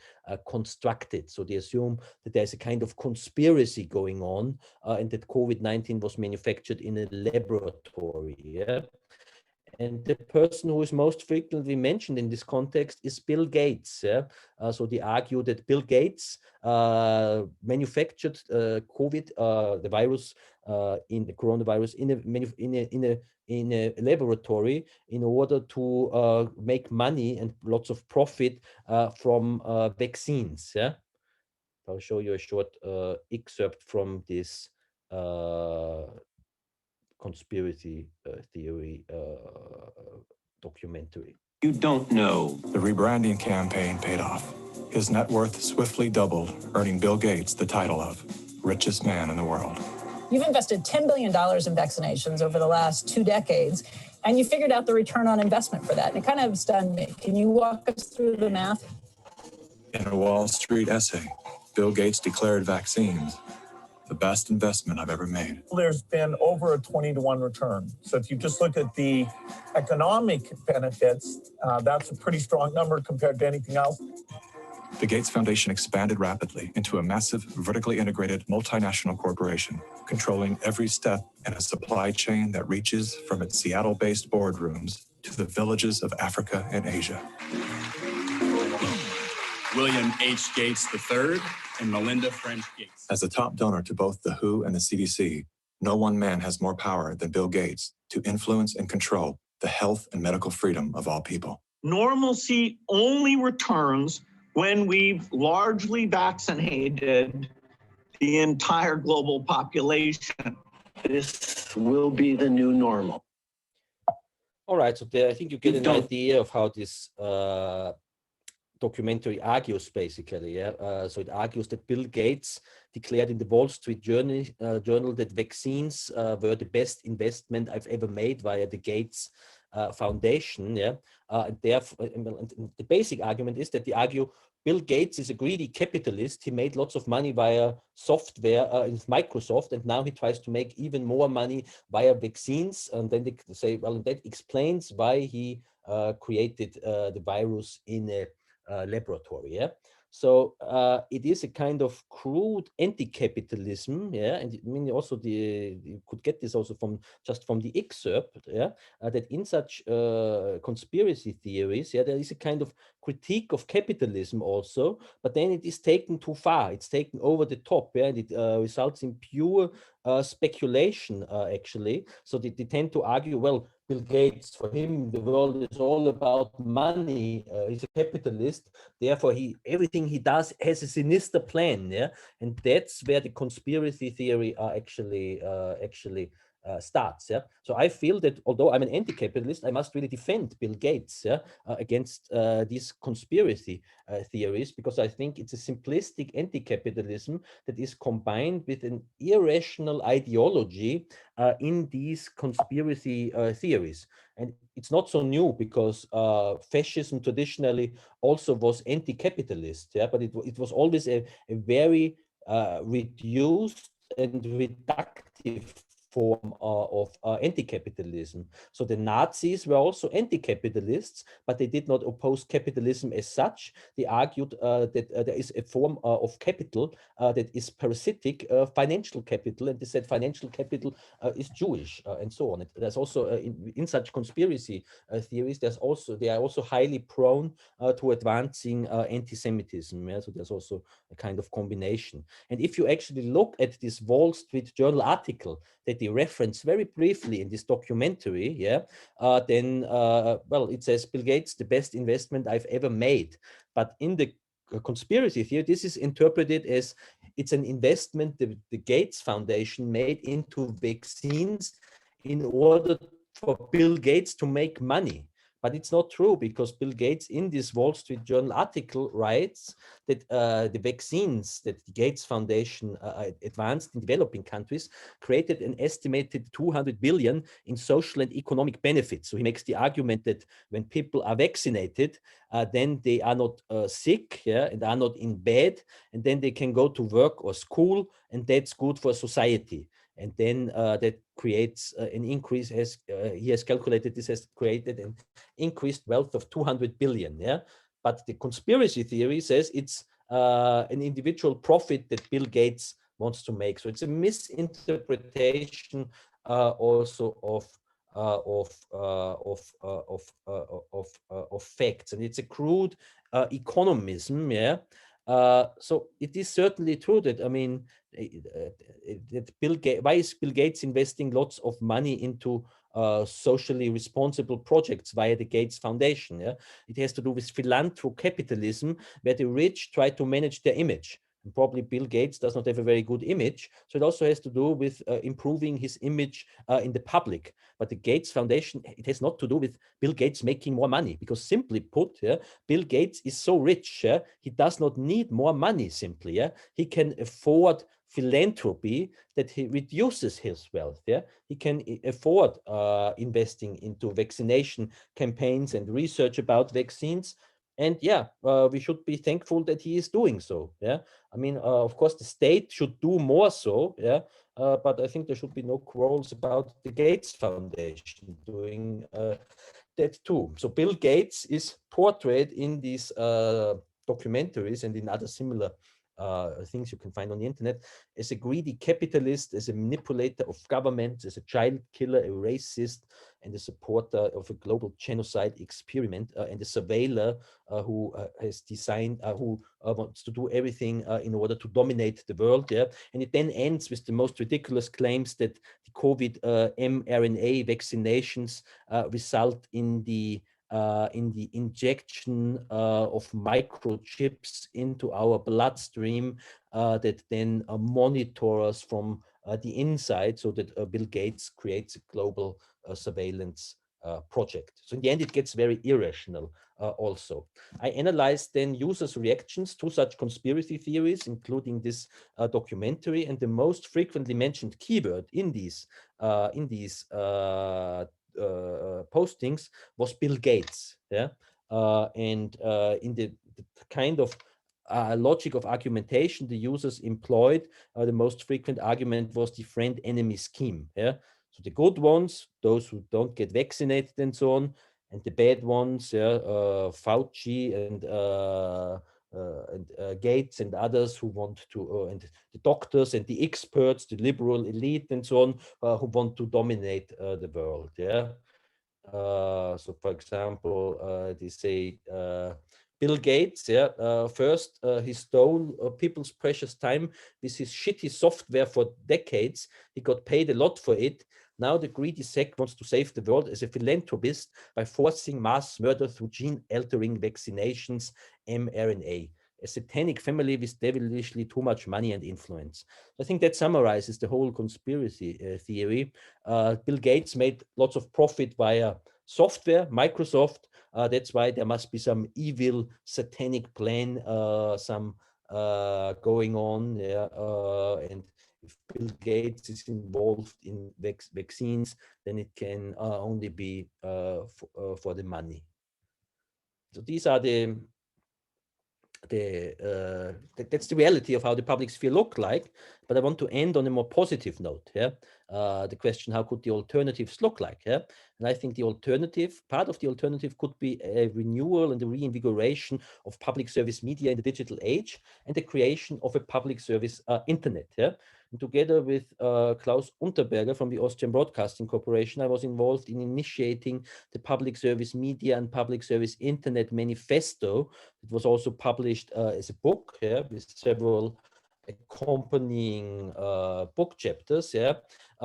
constructed. So they assume that there's a kind of conspiracy going on and that COVID-19 was manufactured in a laboratory. Yeah? And the person who is most frequently mentioned in this context is Bill Gates. Yeah? So they argue that Bill Gates manufactured COVID, the virus, in the coronavirus, in a laboratory in order to make money and lots of profit from vaccines. Yeah, I'll show you a short excerpt from this conspiracy theory documentary. You don't know. The rebranding campaign paid off. His net worth swiftly doubled, earning Bill Gates the title of richest man in the world. You've invested $10 billion in vaccinations over the last 2 decades, and you figured out the return on investment for that. And it kind of stunned me. Can you walk us through the math? In a Wall Street essay, Bill Gates declared vaccines the best investment I've ever made. There's been over a 20-to-1 return. So if you just look at the economic benefits, that's a pretty strong number compared to anything else. The Gates Foundation expanded rapidly into a massive, vertically integrated multinational corporation, controlling every step in a supply chain that reaches from its Seattle-based boardrooms to the villages of Africa and Asia. William H. Gates III and Melinda French Gates. As the top donor to both the WHO and the CDC, no one man has more power than Bill Gates to influence and control the health and medical freedom of all people. Normalcy only returns when we've largely vaccinated the entire global population. This will be the new normal. All right, so there, I think you get an idea of how this documentary argues, basically. Yeah? So it argues that Bill Gates declared in the Wall Street Journal that vaccines were the best investment I've ever made via the Gates Foundation. Yeah, and therefore, the basic argument is that they argue Bill Gates is a greedy capitalist. He made lots of money via software in Microsoft, and now he tries to make even more money via vaccines. And then they say, well, that explains why he created the virus in a laboratory. Yeah. So it is a kind of crude anti-capitalism, yeah, and I mean also you could get this also from the excerpt, yeah, that in such conspiracy theories, yeah, there is a kind of critique of capitalism also, but then it is taken too far. It's taken over the top, yeah, and it results in pure speculation actually. So they tend to argue, well, Bill Gates, for him, the world is all about money. He's a capitalist. Therefore, everything he does has a sinister plan. Yeah, and that's where the conspiracy theory actually starts. Yeah, so I feel that although I'm an anti-capitalist, I must really defend Bill Gates, yeah, against these conspiracy theories, because I think it's a simplistic anti-capitalism that is combined with an irrational ideology in these conspiracy theories. And it's not so new, because fascism traditionally also was anti-capitalist, yeah, but it was always a very reduced and reductive form of anti-capitalism. So the Nazis were also anti-capitalists, but they did not oppose capitalism as such. They argued that there is a form of capital that is parasitic, financial capital, and they said financial capital is Jewish, and so on. There's also in such conspiracy theories, they are also highly prone to advancing anti-Semitism. Yeah? So there's also a kind of combination. And if you actually look at this Wall Street Journal article that they reference very briefly in this documentary, yeah, then, well, it says Bill Gates, the best investment I've ever made. But in the conspiracy theory, this is interpreted as it's an investment the Gates Foundation made into vaccines in order for Bill Gates to make money. But it's not true, because Bill Gates in this Wall Street Journal article writes that the vaccines that the Gates Foundation advanced in developing countries created an estimated 200 billion in social and economic benefits. So he makes the argument that when people are vaccinated, then they are not sick, yeah, and are not in bed, and then they can go to work or school, and that's good for society. And then that creates an increase, as he has calculated, this has created an increased wealth of 200 billion. Yeah, but the conspiracy theory says it's an individual profit that Bill Gates wants to make. So it's a misinterpretation also of facts, and it's a crude economism. Yeah. So it is certainly true that, I mean, that why is Bill Gates investing lots of money into socially responsible projects via the Gates Foundation? Yeah, it has to do with capitalism, where the rich try to manage their image. And probably Bill Gates does not have a very good image, so it also has to do with improving his image in the public. But the Gates Foundation, it has not to do with Bill Gates making more money, because simply put, yeah, Bill Gates is so rich, yeah, he does not need more money. Simply, yeah, he can afford philanthropy that he reduces his wealth. Yeah, he can afford investing into vaccination campaigns and research about vaccines. And yeah, we should be thankful that he is doing so. Yeah, I mean, of course, the state should do more so. Yeah, but I think there should be no quarrels about the Gates Foundation doing that too. So Bill Gates is portrayed in these documentaries and in other similar things you can find on the internet as a greedy capitalist, as a manipulator of government, as a child killer, a racist, and a supporter of a global genocide experiment, and a surveiller who has designed, who wants to do everything in order to dominate the world. Yeah, and it then ends with the most ridiculous claims that the COVID mRNA vaccinations result in the injection of microchips into our bloodstream that then monitor us from the inside, so that Bill Gates creates a global surveillance project. So in the end, it gets very irrational also. I analyzed then users' reactions to such conspiracy theories, including this documentary, and the most frequently mentioned keyword in these postings was Bill Gates. Yeah, and in the kind of logic of argumentation the users employed, the most frequent argument was the friend-enemy scheme. Yeah, so the good ones, those who don't get vaccinated and so on, and the bad ones, yeah, Fauci and Gates and others who want to, and the doctors and the experts, the liberal elite and so on, who want to dominate the world. Yeah. So, for example, they say Bill Gates, yeah, first he stole people's precious time with his shitty software for decades. He got paid a lot for it. Now the greedy sack wants to save the world as a philanthropist by forcing mass murder through gene-altering vaccinations, mRNA. A satanic family with devilishly too much money and influence. I think that summarizes the whole conspiracy theory. Bill Gates made lots of profit via software, Microsoft. That's why there must be some evil satanic plan, some going on. Yeah, and if Bill Gates is involved in vaccines, then it can only be for the money. So these are that's the reality of how the public sphere look like. But I want to end on a more positive note. Yeah, the question, how could the alternatives look like? Yeah, and I think the alternative, part of the alternative, could be a renewal and a reinvigoration of public service media in the digital age, and the creation of a public service internet. Yeah. And together with Klaus Unterberger from the Austrian Broadcasting Corporation, I was involved in initiating the Public Service Media and Public Service Internet Manifesto. It was also published as a book, yeah, with several accompanying book chapters. Yeah,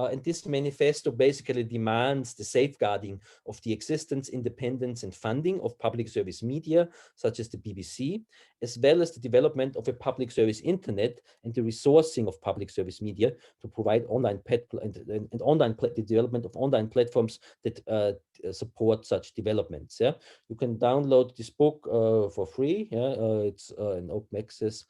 And this manifesto basically demands the safeguarding of the existence, independence, and funding of public service media, such as the BBC, as well as the development of a public service internet and the resourcing of public service media to provide the development of online platforms that support such developments. Yeah, you can download this book for free. Yeah, it's an open access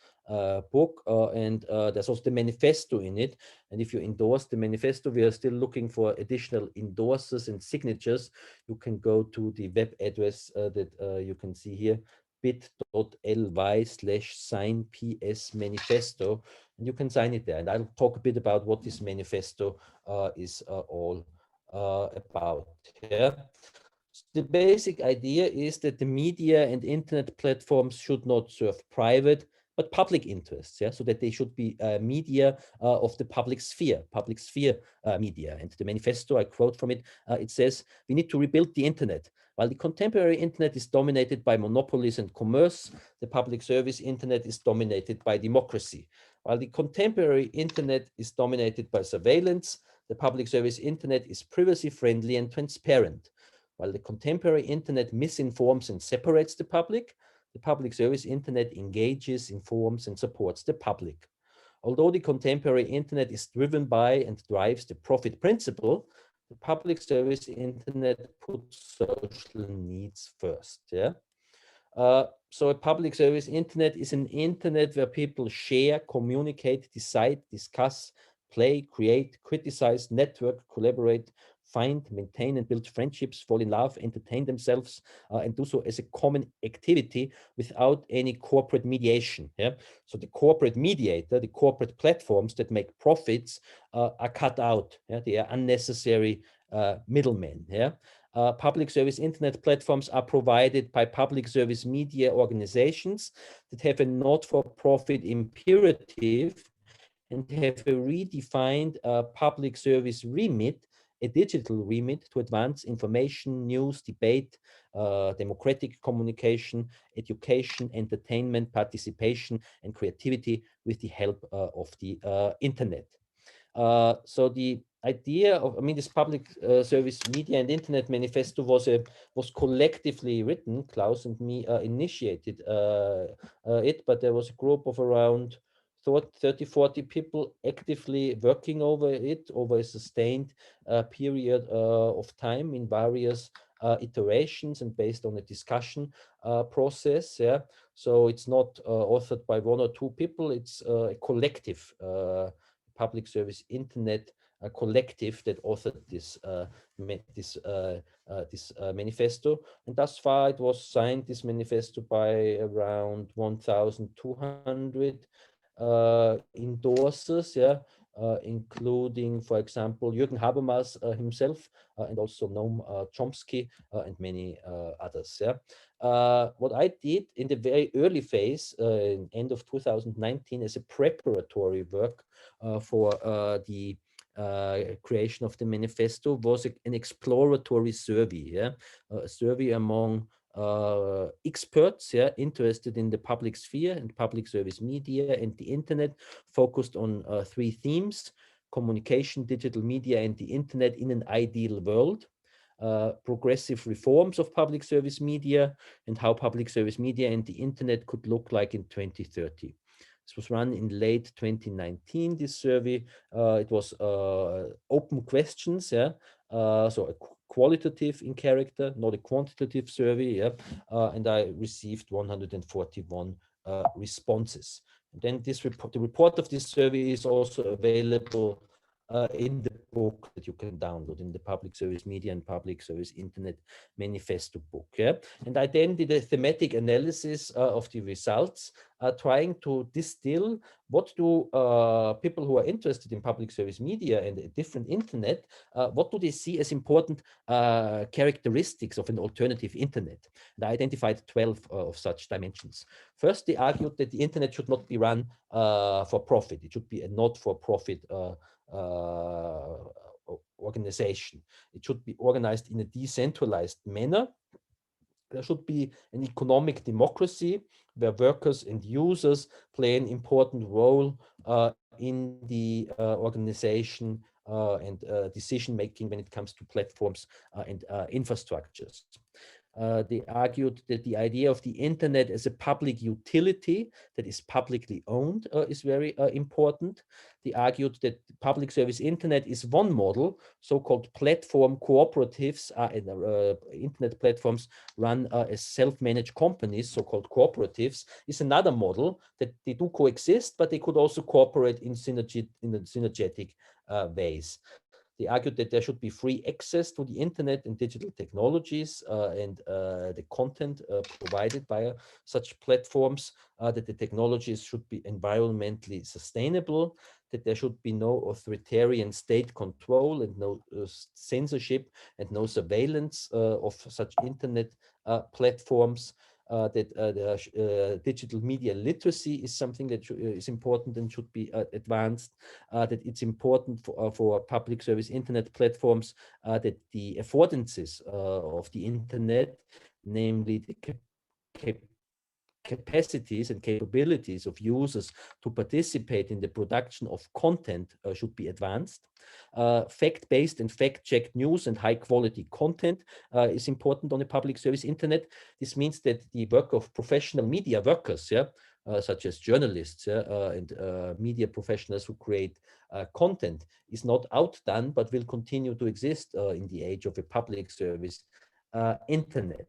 book, and there's also the manifesto in it. And if you endorse the manifesto, we are still looking for additional endorsers and signatures. You can go to the web address that you can see here, bit.ly/sign PS manifesto, and you can sign it there. And I'll talk a bit about what this manifesto is all about. Yeah. The basic idea is that the media and internet platforms should not serve private but public interests, yeah, so that they should be media of the public sphere media. And the manifesto, I quote from it, it says, we need to rebuild the internet. While the contemporary internet is dominated by monopolies and commerce, the public service internet is dominated by democracy. While the contemporary internet is dominated by surveillance, the public service internet is privacy friendly and transparent. While the contemporary internet misinforms and separates the public service internet engages, informs, and supports the public. Although the contemporary internet is driven by and drives the profit principle, the public service internet puts social needs first. Yeah. So a public service internet is an internet where people share, communicate, decide, discuss, play, create, criticize, network, collaborate, find, maintain, and build friendships, fall in love, entertain themselves, and do so as a common activity without any corporate mediation. Yeah? So the corporate mediator, the corporate platforms that make profits are cut out. Yeah? They are unnecessary middlemen. Yeah? Public service internet platforms are provided by public service media organizations that have a not-for-profit imperative and have a redefined public service remit, a digital remit to advance information, news, debate, democratic communication, education, entertainment, participation, and creativity with the help of the internet. So the idea of, this public service media and internet manifesto was collectively written. Klaus and me initiated it, but there was a group of around 30, 40 people actively working over it over a sustained period of time in various iterations and based on a discussion process. Yeah, so it's not authored by one or two people. It's a collective public service internet collective that authored this manifesto, and thus far it was signed, this manifesto, by around 1,200 endorsers, yeah, including, for example, Jürgen Habermas himself, and also Noam Chomsky and many others. Yeah. What I did in the very early phase, in end of 2019, as a preparatory work for the creation of the manifesto, was an exploratory survey, yeah, a survey among experts, yeah, interested in the public sphere and public service media and the internet, focused on three themes: communication, digital media, and the internet in an ideal world, progressive reforms of public service media, and how public service media and the internet could look like in 2030. This was run in late 2019, this survey. It was open questions, yeah, so a qualitative in character, not a quantitative survey, yeah, and I received 141 responses. And then this report, the report of this survey, is also available in the book that you can download, in the Public Service Media and Public Service Internet Manifesto book. Yeah? And I then did a thematic analysis of the results, trying to distill what do people who are interested in public service media and a different internet, what do they see as important characteristics of an alternative internet? And I identified 12 of such dimensions. First, they argued that the internet should not be run for profit. It should be a not-for-profit organization. It should be organized in a decentralized manner. There should be an economic democracy where workers and users play an important role in the organization and decision making when it comes to platforms and infrastructures. They argued that the idea of the internet as a public utility that is publicly owned is very important. They argued that public service internet is one model. So-called platform cooperatives internet platforms run as self-managed companies, so-called cooperatives, is another model that they do coexist, but they could also cooperate in synergetic ways. They argued that there should be free access to the internet and digital technologies and the content provided by such platforms, that the technologies should be environmentally sustainable, that there should be no authoritarian state control and no censorship and no surveillance of such internet platforms. That digital media literacy is something that is important and should be advanced, that it's important for public service internet platforms that the affordances of the internet, namely the capacities and capabilities of users to participate in the production of content should be advanced. Fact-based and fact-checked news and high-quality content is important on the public service internet. This means that the work of professional media workers, such as journalists and media professionals who create content, is not outdone, but will continue to exist in the age of a public service internet.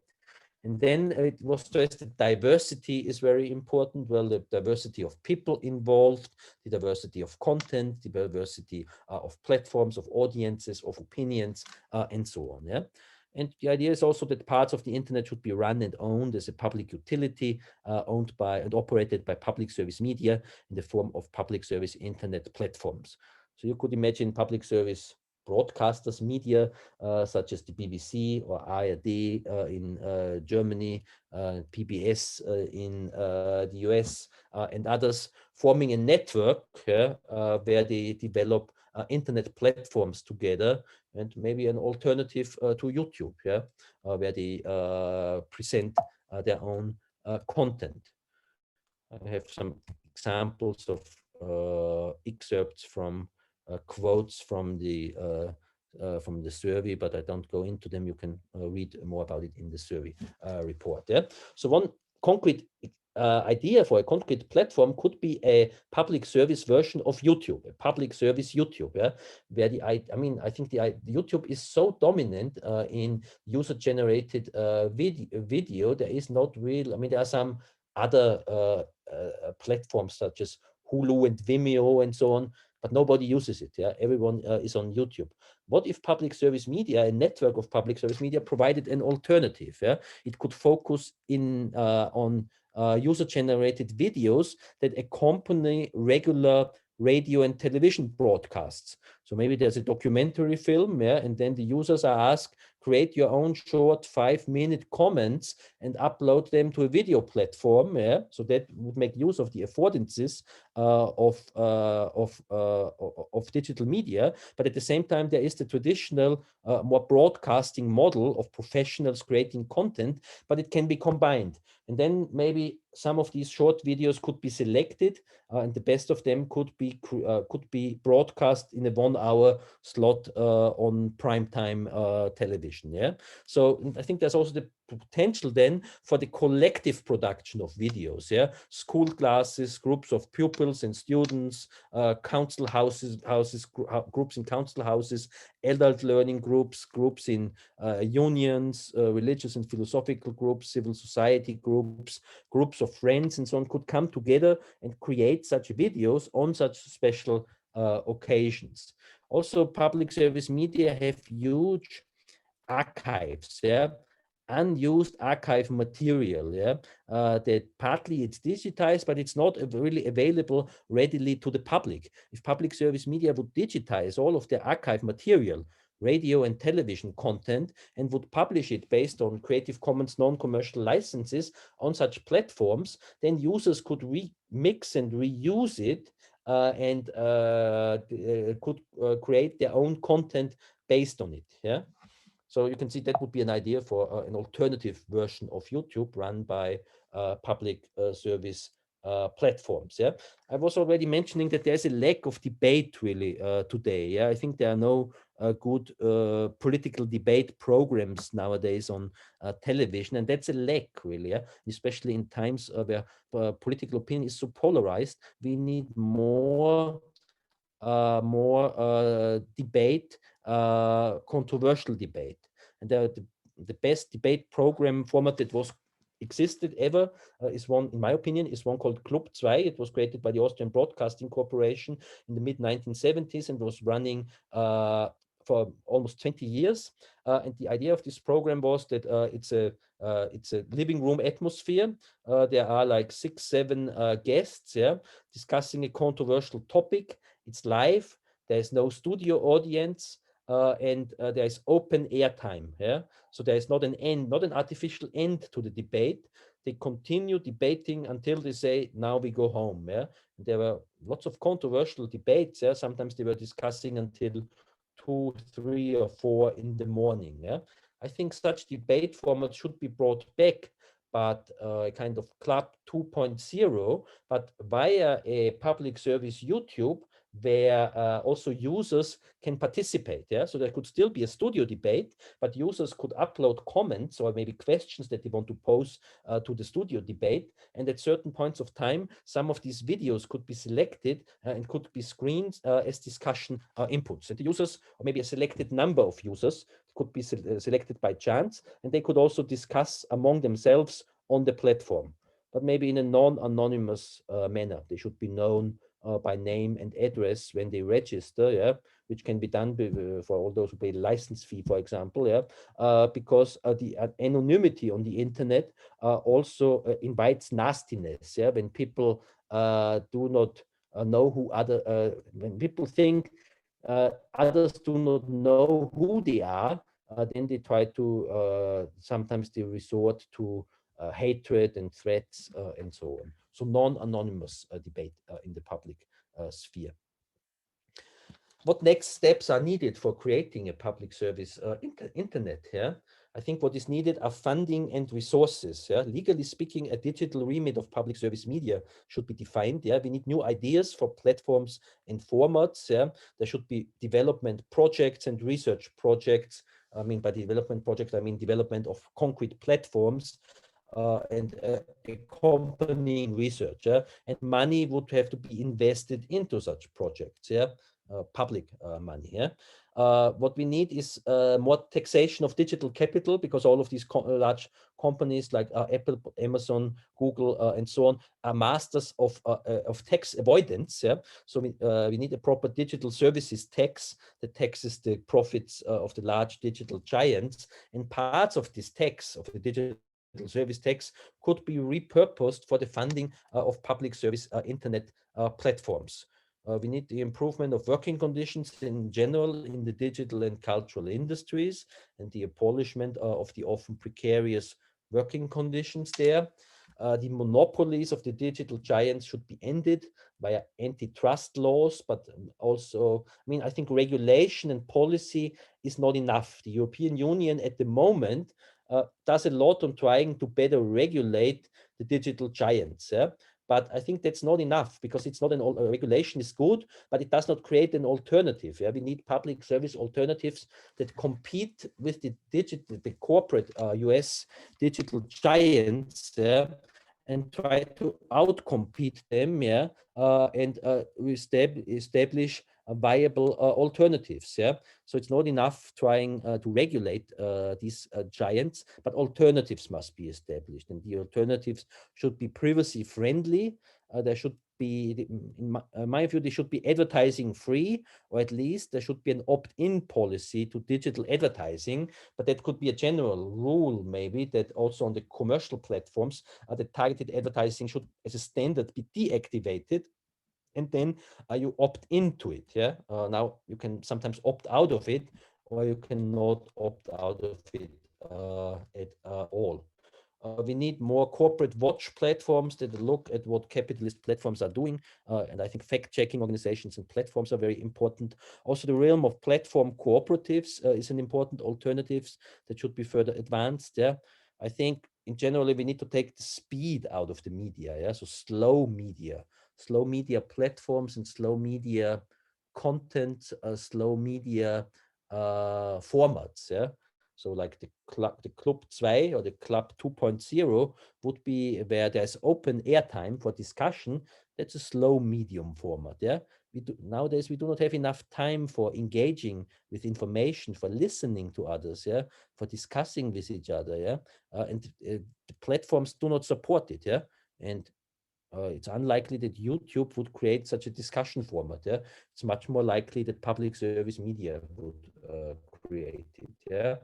And then it was stressed that diversity is very important. Well, the diversity of people involved, the diversity of content, the diversity of platforms, of audiences, of opinions, and so on. Yeah. And the idea is also that parts of the internet should be run and owned as a public utility, owned by and operated by public service media in the form of public service internet platforms. So you could imagine public service broadcasters, media, such as the BBC or ARD in Germany, PBS in the US, and others, forming a network where they develop internet platforms together, and maybe an alternative to YouTube, where they present their own content. I have some examples of excerpts from quotes from the survey, but I don't go into them. You can read more about it in the survey report. Yeah. So one concrete idea for a concrete platform could be a public service version of YouTube, a public service YouTube, where I think YouTube is so dominant in user-generated video. There is not real. There are some other platforms such as Hulu and Vimeo and so on, but nobody uses it. Yeah, everyone is on YouTube. What if public service media, a network of public service media, provided an alternative? Yeah, it could focus on user-generated videos that accompany regular radio and television broadcasts. So maybe there's a documentary film, and then the users are asked, create your own short 5-minute comments and upload them to a video platform. So that would make use of the affordances of digital media. But at the same time, there is the traditional more broadcasting model of professionals creating content, but it can be combined. And then maybe some of these short videos could be selected, and the best of them could be broadcast in a 1-hour slot on primetime television. Yeah. So I think there's also the potential then for the collective production of videos. Yeah. School classes, groups of pupils and students, council houses, groups in council houses, adult learning groups, groups in unions, religious and philosophical groups, civil society groups, groups of friends, and so on, could come together and create such videos on such special occasions. Also, public service media have huge archives, unused archive material, that partly it's digitized, but it's not really available readily to the public. If public service media would digitize all of their archive material, radio and television content, and would publish it based on Creative Commons non-commercial licenses on such platforms, then users could remix and reuse it and could create their own content based on it. Yeah. So you can see that would be an idea for an alternative version of YouTube run by public service platforms. Yeah, I was already mentioning that there's a lack of debate really today. Yeah, I think there are no good political debate programs nowadays on television, and that's a lack really. Yeah? Especially in times where political opinion is so polarized, we need more debate, controversial debate, and the best debate program format that was existed ever is one, in my opinion, is one called Club 2. It was created by the Austrian Broadcasting Corporation in the mid-1970s and was running for almost 20 years. And the idea of this program was that it's a living room atmosphere. There are like 6-7 guests, yeah, discussing a controversial topic. It's live. There is no studio audience. And there is open airtime. Yeah, so there is not an end, not an artificial end to the debate. They continue debating until they say, "Now we go home." Yeah, and there were lots of controversial debates. Yeah, sometimes they were discussing until 2, 3, or 4 in the morning. Yeah, I think such debate format should be brought back, but kind of Club 2.0, but via a public service YouTube, where also users can participate. Yeah, so there could still be a studio debate, but users could upload comments or maybe questions that they want to pose to the studio debate. And at certain points of time, some of these videos could be selected and could be screened as discussion inputs. And the users, or maybe a selected number of users, could be selected by chance, and they could also discuss among themselves on the platform, but maybe in a non-anonymous manner. They should be known by name and address when they register, yeah, which can be done for all those who pay license fee, for example, yeah, because the anonymity on the internet also invites nastiness, yeah, when people do not know who when people think others do not know who they are, then they try to, sometimes they resort to hatred and threats and so on. So non-anonymous debate in the public sphere. What next steps are needed for creating a public service internet? Yeah, I think what is needed are funding and resources. Yeah, legally speaking, a digital remit of public service media should be defined. Yeah, we need new ideas for platforms and formats. Yeah, there should be development projects and research projects. I mean, by development project, I mean development of concrete platforms and accompanying research. Yeah? And money would have to be invested into such projects. Yeah, public money. Yeah. What we need is more taxation of digital capital, because all of these large companies like Apple, Amazon, Google, and so on are masters of tax avoidance. Yeah. So we need a proper digital services tax that taxes the profits of the large digital giants, and parts of this tax, of the digital service tax, could be repurposed for the funding of public service internet platforms. We need the improvement of working conditions in general in the digital and cultural industries, and the abolishment of the often precarious working conditions there. The monopolies of the digital giants should be ended via antitrust laws, but also, I mean, I think regulation and policy is not enough. The European Union at the moment does a lot on trying to better regulate the digital giants. Yeah? But I think that's not enough, because it's not regulation is good, but it does not create an alternative. Yeah? We need public service alternatives that compete with the corporate US digital giants, yeah? And try to outcompete them, yeah, and establish viable alternatives. Yeah, so it's not enough trying to regulate these giants, but alternatives must be established, and the alternatives should be privacy friendly. There should be, in my view, they should be advertising free, or at least there should be an opt-in policy to digital advertising. But that could be a general rule, maybe, that also on the commercial platforms, the targeted advertising should, as a standard, be deactivated, and then you opt into it. Yeah. Now you can sometimes opt out of it, or you cannot opt out of it at all. We need more corporate watch platforms that look at what capitalist platforms are doing. And I think fact-checking organizations and platforms are very important. Also, the realm of platform cooperatives is an important alternative that should be further advanced. Yeah. I think in general, we need to take the speed out of the media. Yeah, so slow media platforms and slow media content, slow media formats. Yeah, so like the Club 2 or the Club 2.0 would be where there's open airtime for discussion. That's a slow medium format. Yeah, nowadays we do not have enough time for engaging with information, for listening to others. Yeah, for discussing with each other. Yeah, and the platforms do not support it. Yeah, and it's unlikely that YouTube would create such a discussion format. Yeah, it's much more likely that public service media would create it. Yeah.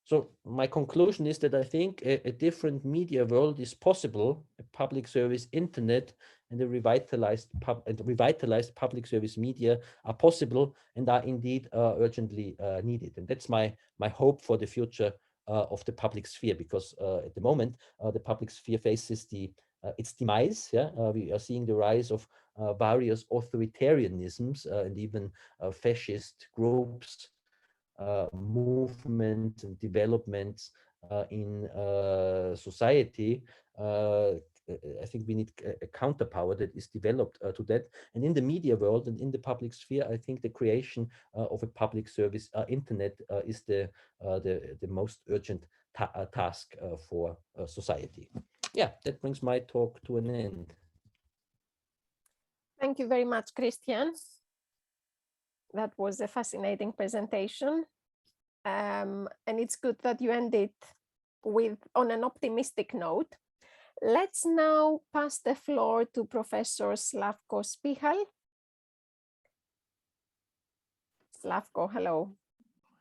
So my conclusion is that I think a different media world is possible. A public service internet and a revitalized public service media are possible and are indeed urgently needed. And that's my hope for the future of the public sphere, because at the moment the public sphere faces its demise. Yeah, we are seeing the rise of various authoritarianisms and even fascist groups, movements and developments in society. I think we need a counterpower that is developed to that. And in the media world and in the public sphere, I think the creation of a public service internet is the most urgent task for society. Yeah, that brings my talk to an end. Thank you very much, Christian. That was a fascinating presentation. And it's good that you ended on an optimistic note. Let's now pass the floor to Professor Slavko Splichal. Slavko, hello.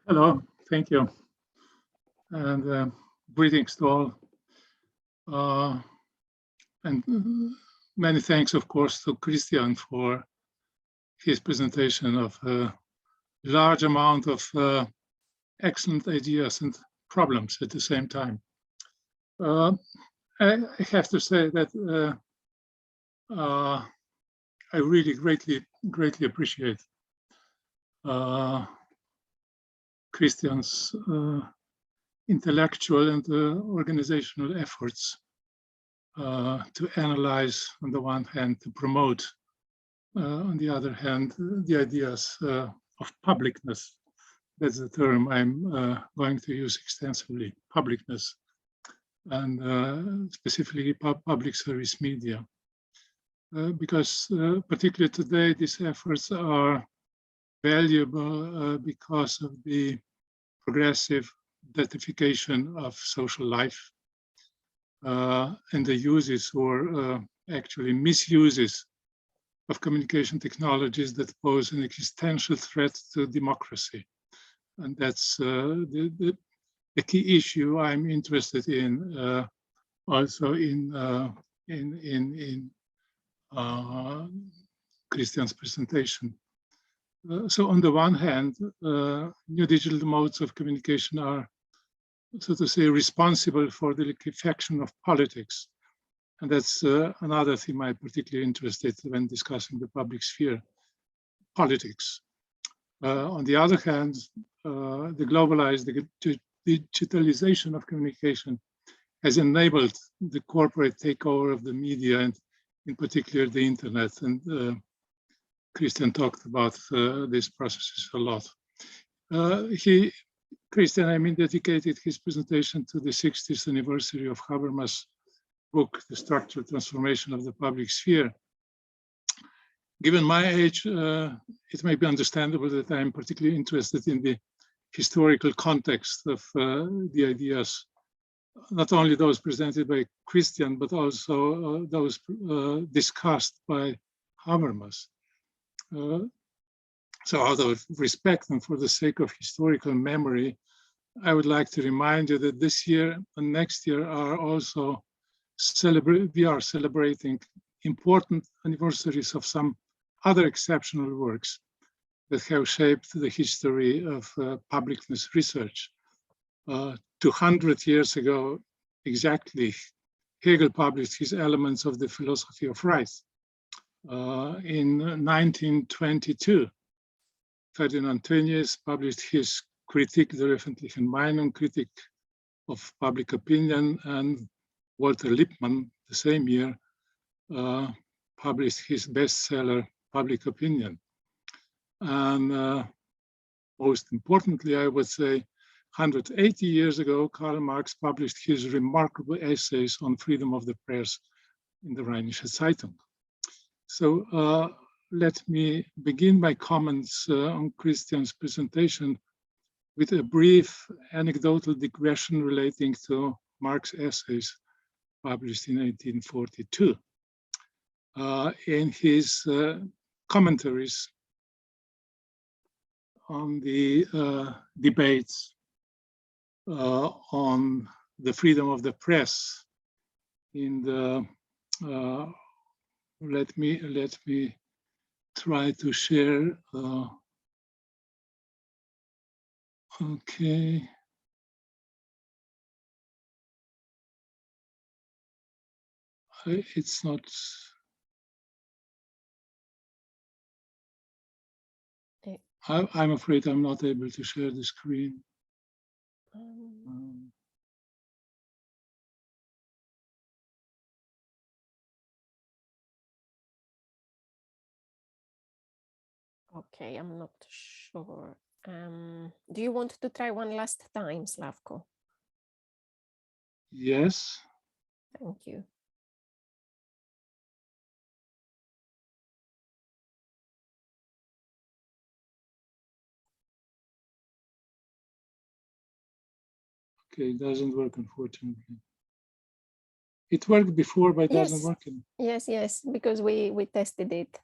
Hello, thank you. And greetings to all. And many thanks, of course, to Christian for his presentation of a large amount of excellent ideas and problems at the same time. I have to say that I really greatly appreciate Christian's intellectual and organizational efforts to analyze, on the one hand, to promote, on the other hand, the ideas of publicness. That's the term I'm going to use extensively, publicness, and specifically public service media. Because particularly today, these efforts are valuable because of the progressive datification of social life and the uses or actually misuses of communication technologies that pose an existential threat to democracy. And that's the key issue I'm interested in, also in Christian's presentation. So on the one hand, new digital modes of communication are, so to say, responsible for the liquefaction of politics. And that's another theme I'm particularly interested in when discussing the public sphere, politics. On the other hand, the globalized digitalization of communication has enabled the corporate takeover of the media and in particular the internet. And Christian talked about these processes a lot. Christian, dedicated his presentation to the 60th anniversary of Habermas' book, The Structural Transformation of the Public Sphere. Given my age, it may be understandable that I'm particularly interested in the historical context of the ideas, not only those presented by Christian, but also those discussed by Habermas. So out of respect and for the sake of historical memory, I would like to remind you that this year and next year are also we are celebrating important anniversaries of some other exceptional works that have shaped the history of publicness research. 200 years ago, exactly, Hegel published his Elements of the Philosophy of Right. In 1922, Ferdinand Tönnies published his Kritik der öffentlichen Meinung, Kritik of public opinion, and Walter Lippmann, the same year, published his bestseller, Public Opinion. And most importantly, I would say, 180 years ago, Karl Marx published his remarkable essays on freedom of the press in the Rheinische Zeitung. So let me begin my comments on Christian's presentation with a brief anecdotal digression relating to Marx's essays published in 1842. In his commentaries on the debates on the freedom of the press in the let me try to share okay. It's not. I'm afraid I'm not able to share the screen. Okay, I'm not sure. Do you want to try one last time, Slavko? Yes. Thank you. Okay, it doesn't work, unfortunately. It worked before, but it doesn't work anymore. Yes, because we tested it.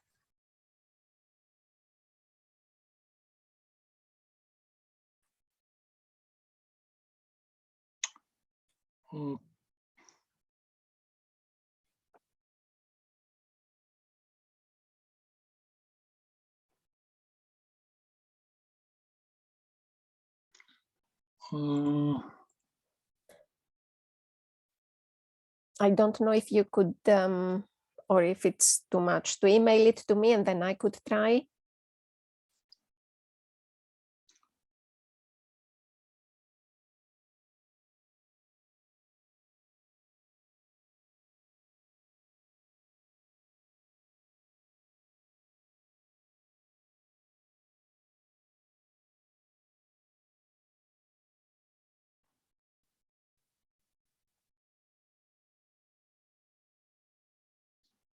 Oh. I don't know if you could, or if it's too much, to email it to me and then I could try.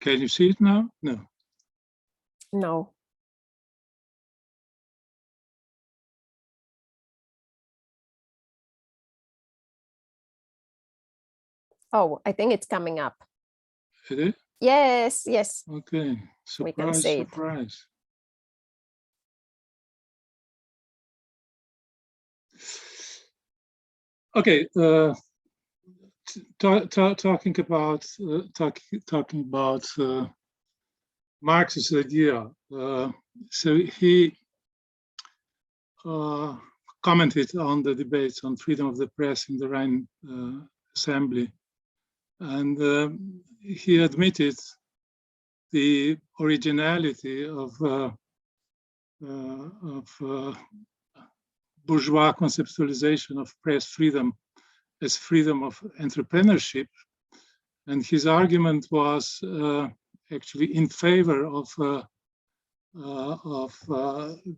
Can you see it now? No. No. Oh, I think it's coming up. It is? Yes. Okay. We can see it. Surprise. Okay. Talking about Marx's idea. So he commented on the debates on freedom of the press in the Rhine Assembly, and he admitted the originality of bourgeois conceptualization of press freedom as freedom of entrepreneurship, and his argument was actually in favor of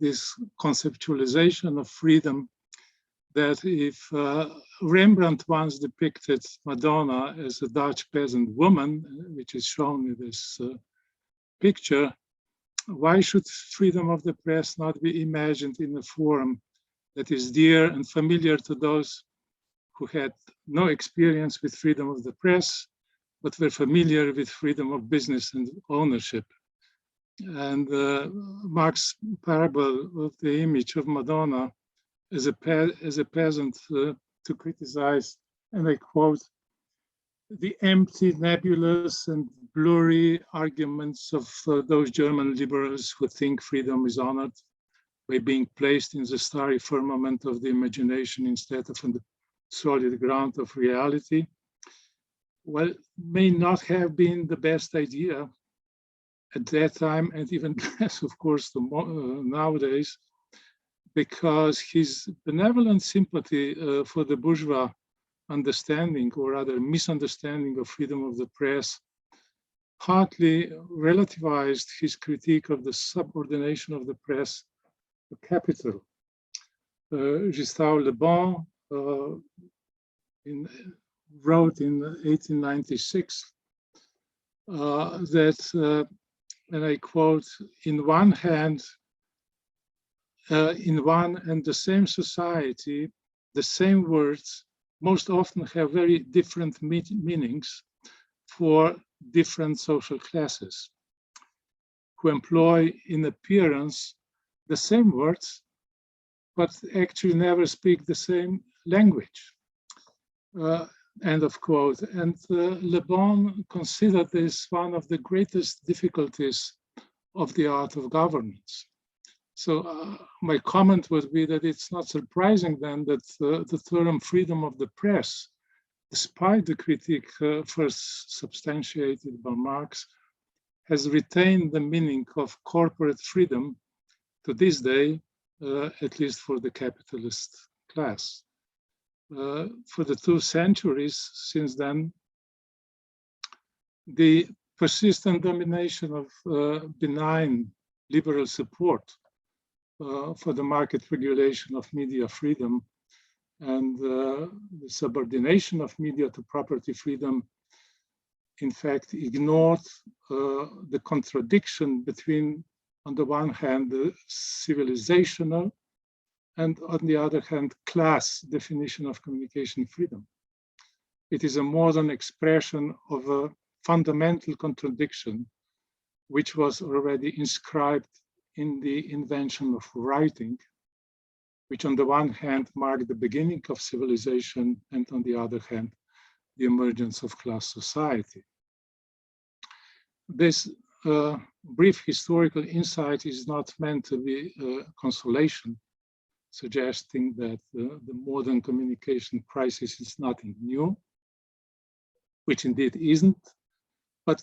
this conceptualization of freedom, that if Rembrandt once depicted Madonna as a Dutch peasant woman, which is shown in this picture, why should freedom of the press not be imagined in a form that is dear and familiar to those who had no experience with freedom of the press, but were familiar with freedom of business and ownership? And Marx's parable of the image of Madonna as a peasant to criticize, and I quote, the empty, nebulous, and blurry arguments of those German liberals who think freedom is honored by being placed in the starry firmament of the imagination instead of on the solid ground of reality, well, may not have been the best idea at that time, and even less, of course, nowadays, because his benevolent sympathy for the bourgeois understanding, or rather misunderstanding, of freedom of the press partly relativized his critique of the subordination of the press to capital. Gustave Le Bon wrote in 1896 that, and I quote, in one and the same society, the same words most often have very different meanings for different social classes, who employ in appearance the same words, but actually never speak the same language. End of quote. And Le Bon considered this one of the greatest difficulties of the art of governance. So my comment would be that it's not surprising then that the term freedom of the press, despite the critique first substantiated by Marx, has retained the meaning of corporate freedom to this day, at least for the capitalist class. For the 2 centuries since then, the persistent domination of benign liberal support for the market regulation of media freedom and the subordination of media to property freedom, in fact, ignored the contradiction between, on the one hand, the civilizational and, on the other hand, class definition of communication freedom. It is a modern expression of a fundamental contradiction, which was already inscribed in the invention of writing, which on the one hand marked the beginning of civilization, and on the other hand, the emergence of class society. This brief historical insight is not meant to be consolation, suggesting that the modern communication crisis is nothing new, which indeed isn't, but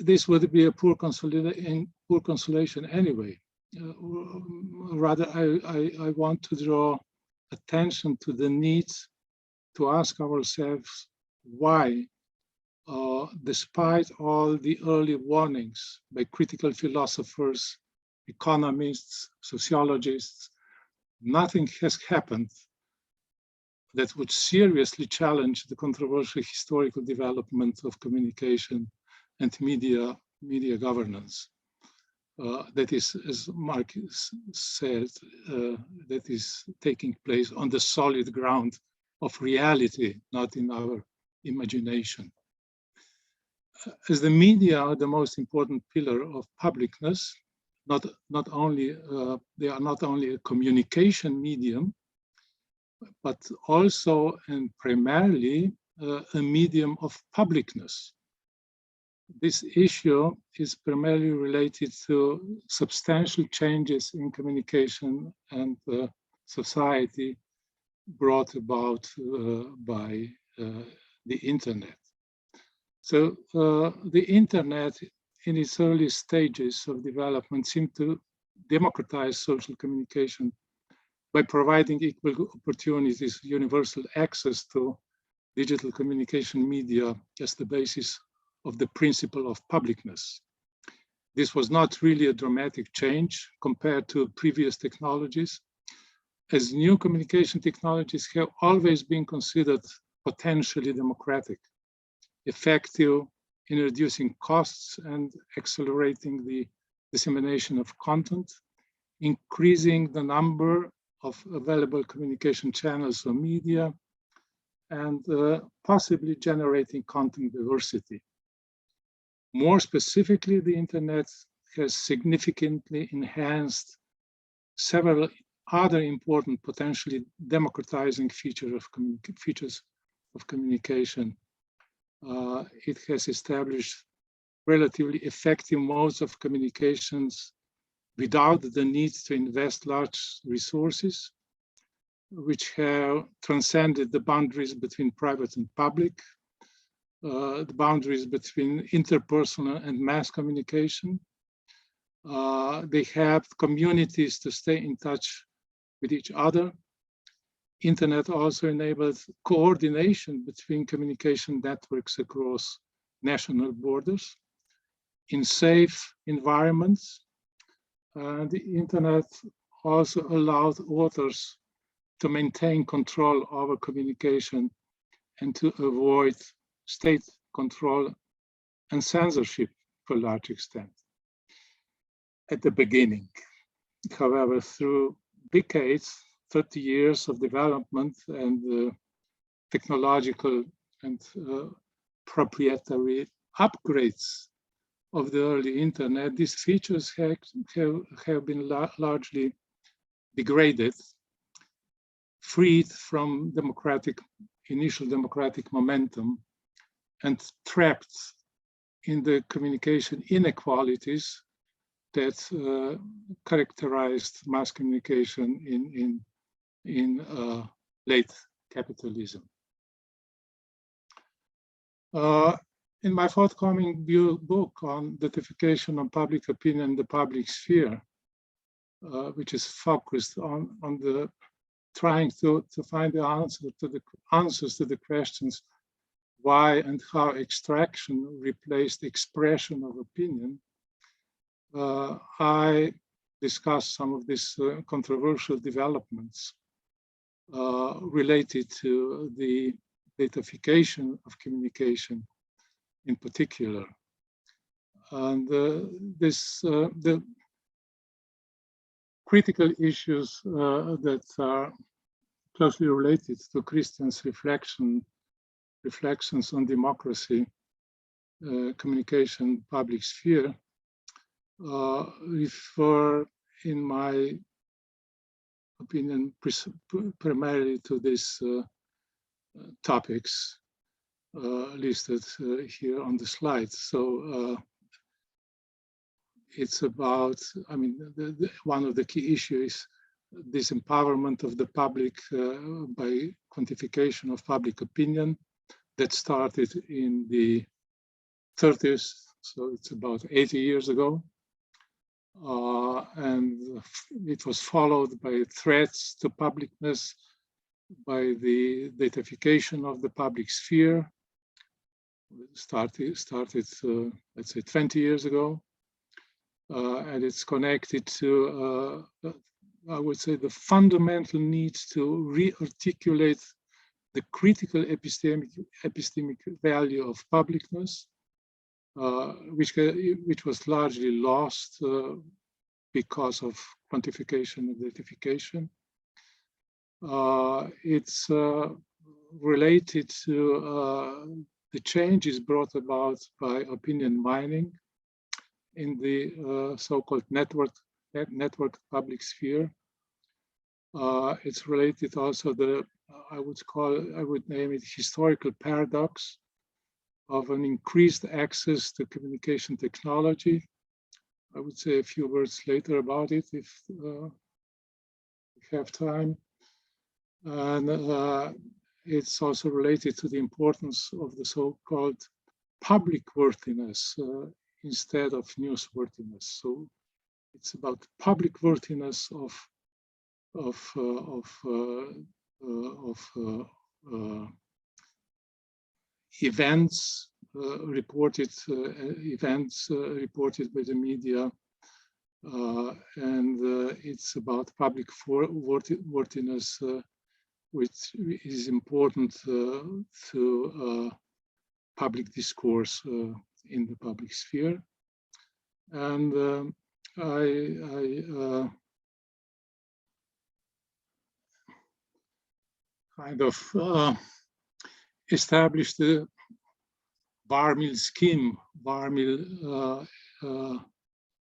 this would be a poor consolation anyway. Rather, I want to draw attention to the need to ask ourselves why, despite all the early warnings by critical philosophers, economists, sociologists, nothing has happened that would seriously challenge the controversial historical development of communication and media governance. That is, as Marx said, that is taking place on the solid ground of reality, not in our imagination. As the media are the most important pillar of publicness, they are not only a communication medium, but also and primarily a medium of publicness. This issue is primarily related to substantial changes in communication and society brought about by the internet. So the internet in its early stages of development seemed to democratize social communication by providing equal opportunities, universal access to digital communication media as the basis of the principle of publicness. This was not really a dramatic change compared to previous technologies, as new communication technologies have always been considered potentially democratic, effective in reducing costs and accelerating the dissemination of content, increasing the number of available communication channels or media, and possibly generating content diversity. More specifically, the internet has significantly enhanced several other important, potentially democratizing features of communication. It has established relatively effective modes of communications without the need to invest large resources, which have transcended the boundaries between private and public, the boundaries between interpersonal and mass communication. They help communities to stay in touch with each other, Internet also enabled coordination between communication networks across national borders in safe environments. The Internet also allowed authors to maintain control over communication and to avoid state control and censorship to a large extent at the beginning. However, through decades, 30 years of development and technological and proprietary upgrades of the early Internet, these features have been largely degraded, freed from initial democratic momentum, and trapped in the communication inequalities that characterized mass communication in late capitalism. In my forthcoming book on datification of public opinion in the public sphere, which is focused on the trying to find the answers to the questions why and how extraction replaced expression of opinion, I discussed some of these controversial developments related to the datification of communication in particular. And the critical issues that are closely related to Christian's reflections on democracy, communication, public sphere, refer, in my opinion, primarily to these topics listed here on the slide. So it's about, I mean, one of the key issues is disempowerment of the public by quantification of public opinion that started in the 30s, so it's about 80 years ago. And it was followed by threats to publicness, by the datification of the public sphere, started let's say 20 years ago. And it's connected to, I would say, the fundamental need to re-articulate the critical epistemic value of publicness, which was largely lost because of quantification and datification. It's related to the changes brought about by opinion mining in the so-called network public sphere. It's related also to I would name it historical paradox of an increased access to communication technology. I would say a few words later about it if we have time. And it's also related to the importance of the so-called public worthiness instead of newsworthiness. So it's about public worthiness of events reported by the media, and it's about public worthiness, which is important to public discourse in the public sphere. And I kind of established the bar mill scheme, bar mill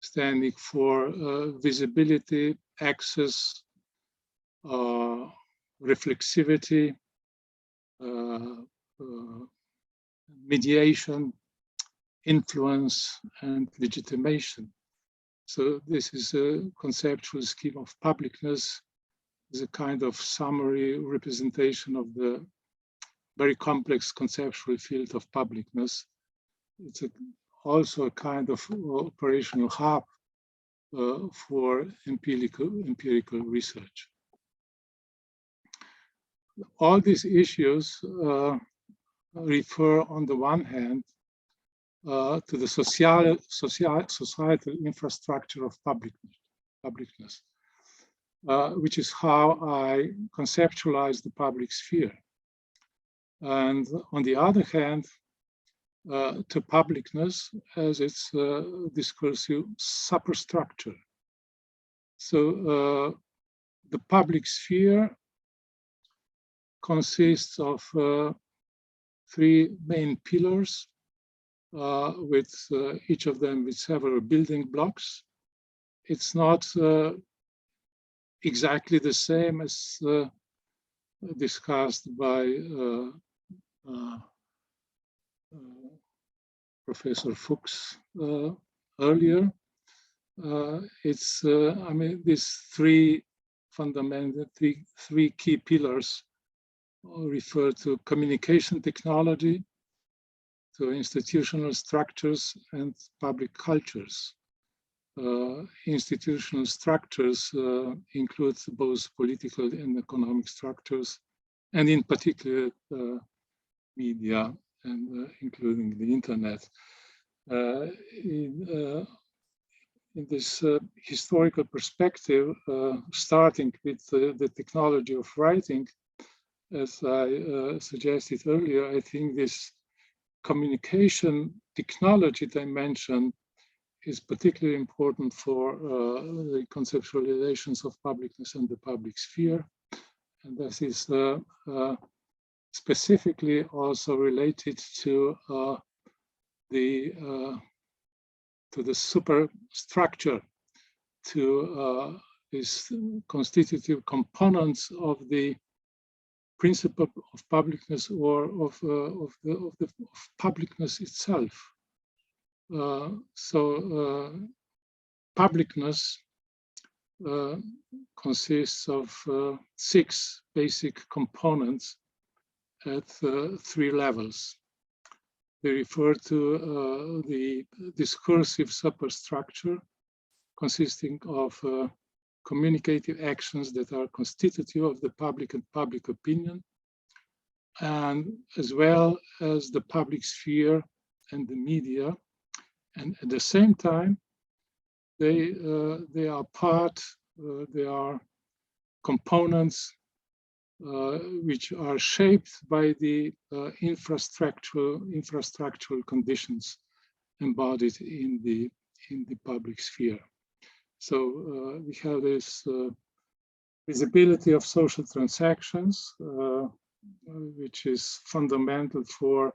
standing for visibility, access, reflexivity, mediation, influence, and legitimation. So this is a conceptual scheme of publicness, is a kind of summary representation of the very complex conceptual field of publicness. It's also a kind of operational hub for empirical research. all these issues refer on the one hand to the societal infrastructure of publicness, which is how I conceptualize the public sphere. And on the other hand, to publicness as its discursive superstructure. So the public sphere consists of three main pillars, with each of them with several building blocks. It's not exactly the same as discussed by Professor Fuchs earlier. I mean, these three fundamental, three key pillars refer to communication technology, to institutional structures, and public cultures. Institutional structures include both political and economic structures, and in particular media, and including the internet. In this historical perspective, starting with the technology of writing, as I suggested earlier, I think this communication technology dimension is particularly important for the conceptualizations of publicness and the public sphere. And this is specifically also related to the superstructure, to these constitutive components of the principle of publicness, or of publicness itself. Publicness consists of 6 basic components at 3 levels. They refer to the discursive superstructure, consisting of communicative actions that are constitutive of the public and public opinion, and as well as the public sphere and the media. And at the same time, they are components which are shaped by the infrastructural conditions embodied in the public sphere. So we have this visibility of social transactions, which is fundamental for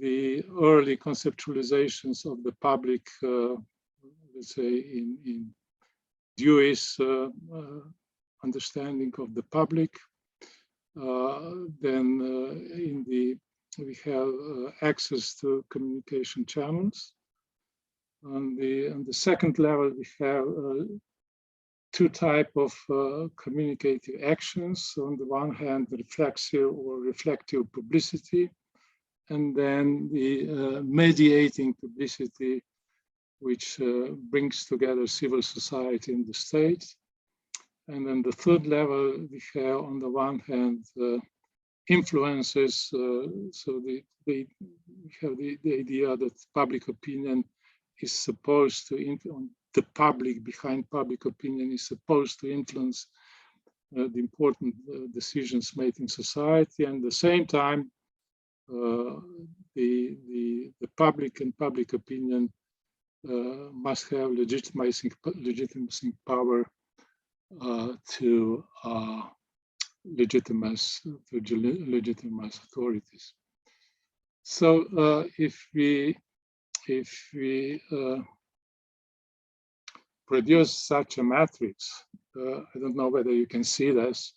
the early conceptualizations of the public, let's say in Dewey's understanding of the public. Then we have access to communication channels. On the second level, we have 2 types of communicative actions. On the one hand, reflexive or reflective publicity, and then the mediating publicity, which brings together civil society and the state. And then the third level, we have on the one hand influences. So we have the idea that public opinion is supposed to influence the public, behind public opinion is supposed to influence the important decisions made in society. And at the same time, the public and public opinion must have legitimacy power to legitimize authorities. So if we produce such a matrix, I don't know whether you can see this.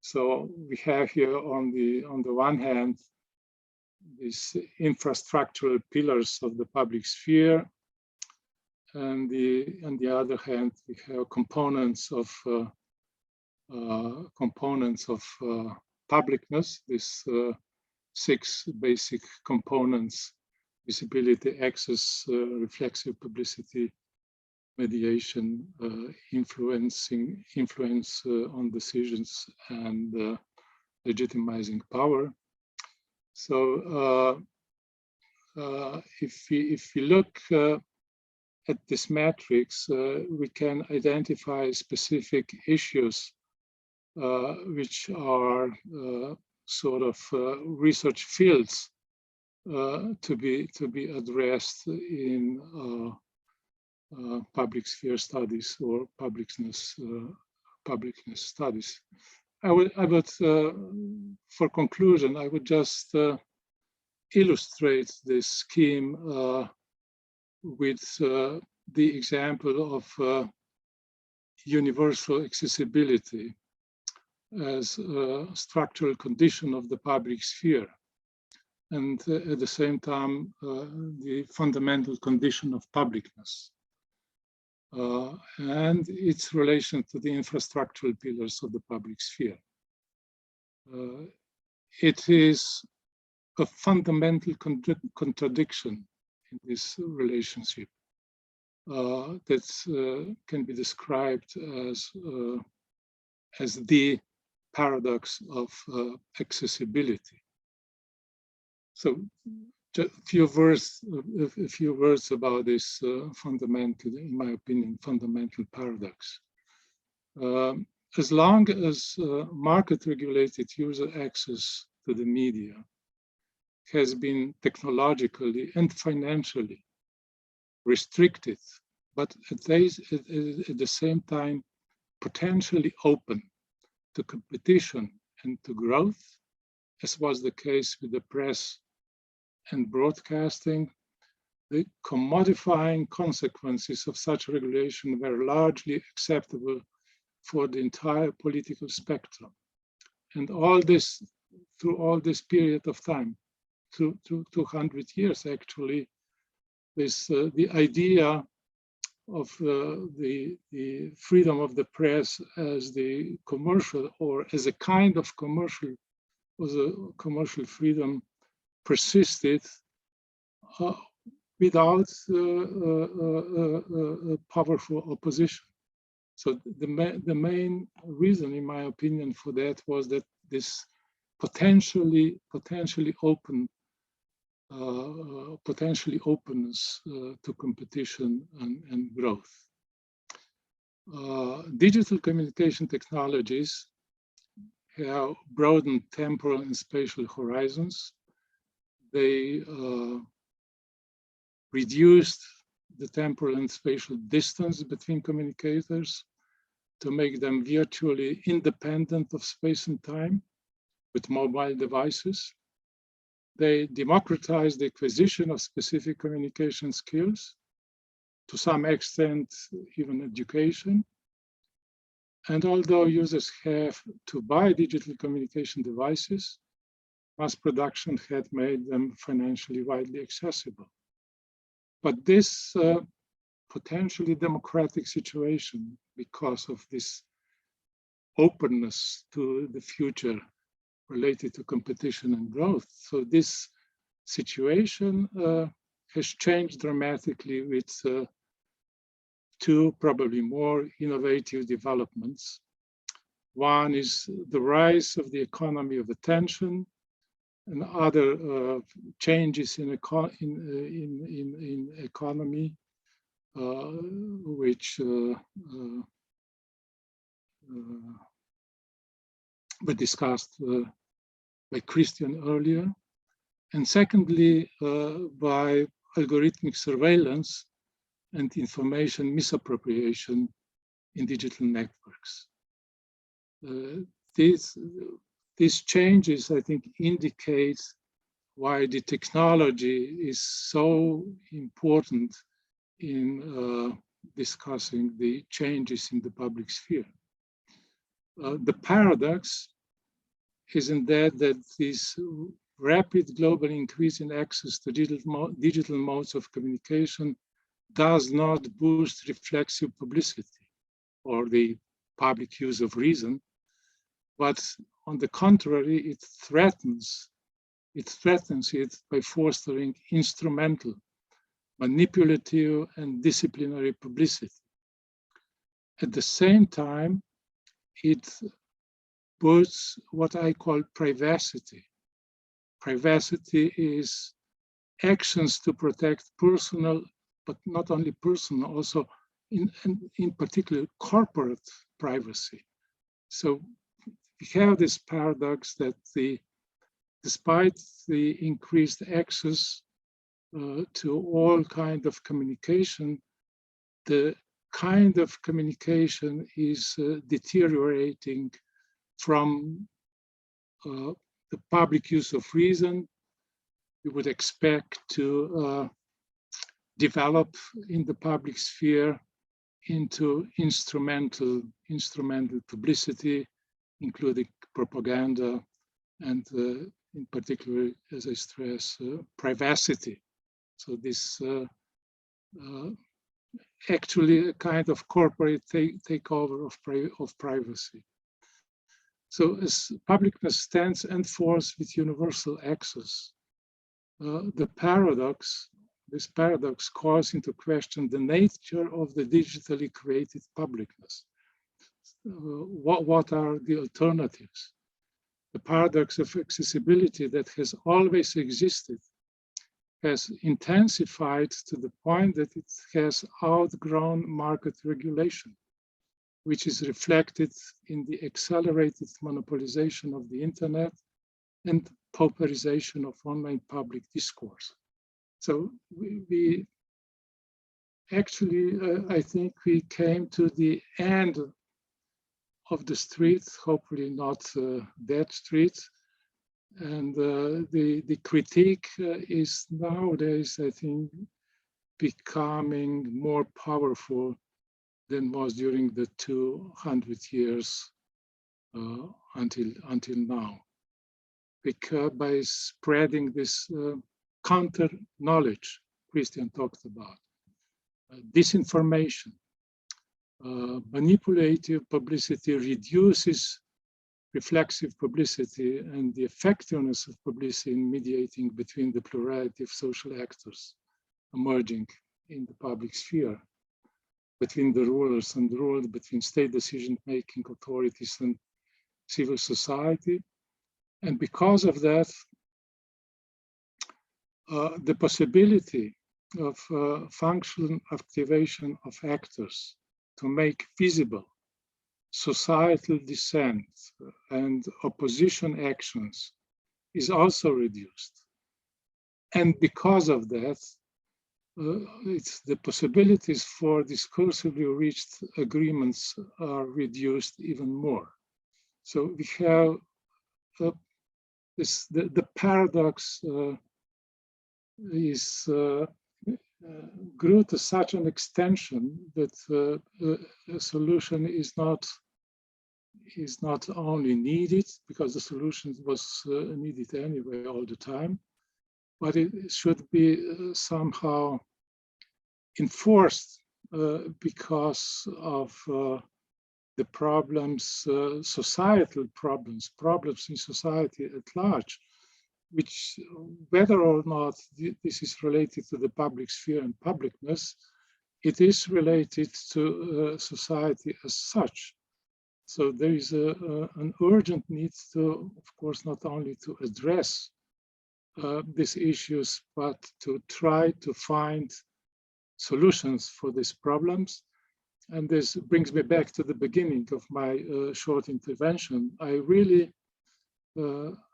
So we have here on the one hand these infrastructural pillars of the public sphere, and on the other hand we have components of publicness. These 6 basic components: visibility, access, reflexive publicity, mediation, influence on decisions, and legitimizing power. So if we look at this matrix, we can identify specific issues which are sort of research fields to be addressed in public sphere studies or publicness studies. I would for conclusion, I would just illustrate this scheme with the example of universal accessibility as a structural condition of the public sphere, and at the same time the fundamental condition of publicness and its relation to the infrastructural pillars of the public sphere. It is a fundamental contradiction in this relationship that can be described as the paradox of accessibility. So, just a few words about this fundamental, in my opinion, fundamental paradox. As long as market-regulated user access to the media has been technologically and financially restricted, but at the same time potentially open to competition and to growth, as was the case with the press and broadcasting, the commodifying consequences of such regulation were largely acceptable for the entire political spectrum. And all this, through all this period of time, through 200 years actually, this the idea of the freedom of the press as the commercial, or as a kind of commercial, was a commercial freedom, persisted without powerful opposition. So the main reason, in my opinion, for that was that this potentially openness to competition and growth. Digital communication technologies have broadened temporal and spatial horizons. They reduced the temporal and spatial distance between communicators to make them virtually independent of space and time with mobile devices. They democratized the acquisition of specific communication skills, to some extent even education. And although users have to buy digital communication devices, mass production had made them financially widely accessible. But this potentially democratic situation, because of this openness to the future related to competition and growth, so this situation has changed dramatically with two probably more innovative developments. One is the rise of the economy of attention, and other changes in economy, which were discussed by Christian earlier. And secondly, by algorithmic surveillance and information misappropriation in digital networks. These changes, I think, indicate why the technology is so important in discussing the changes in the public sphere. The paradox is in that this rapid global increase in access to digital modes of communication does not boost reflexive publicity or the public use of reason, but on the contrary, it threatens it by fostering instrumental, manipulative, and disciplinary publicity. At the same time, it puts what I call privacity. Privacity is actions to protect personal, but not only personal, also in particular corporate privacy. So we have this paradox that despite the increased access to all kind of communication, the kind of communication is deteriorating from the public use of reason. We would expect to develop in the public sphere into instrumental publicity, including propaganda, and in particular, as I stress, privacity. So this actually a kind of corporate takeover of privacy. So as publicness stands and falls with universal access, this paradox calls into question the nature of the digitally created publicness. What are the alternatives? The paradox of accessibility that has always existed has intensified to the point that it has outgrown market regulation, which is reflected in the accelerated monopolization of the internet and pauperization of online public discourse. So we actually, I think we came to the end of the street, hopefully not that street. And the critique is nowadays, I think, becoming more powerful than was during the 200 years until now. Because by spreading this counter knowledge Christian talked about, disinformation, manipulative publicity reduces reflexive publicity and the effectiveness of publicity in mediating between the plurality of social actors emerging in the public sphere, between the rulers and the ruled, between state decision-making authorities and civil society. And because of that, the possibility of functional activation of actors to make visible societal dissent and opposition actions is also reduced. And because of that, it's the possibilities for discursively reached agreements are reduced even more. So we have the paradox is grew to such an extension that a solution is not only needed, because the solution was needed anyway all the time, but it should be somehow enforced because of the problems, societal problems in society at large, which whether or not this is related to the public sphere and publicness, it is related to society as such. So there is an urgent need to, of course, not only to address these issues, but to try to find solutions for these problems. And this brings me back to the beginning of my short intervention. I really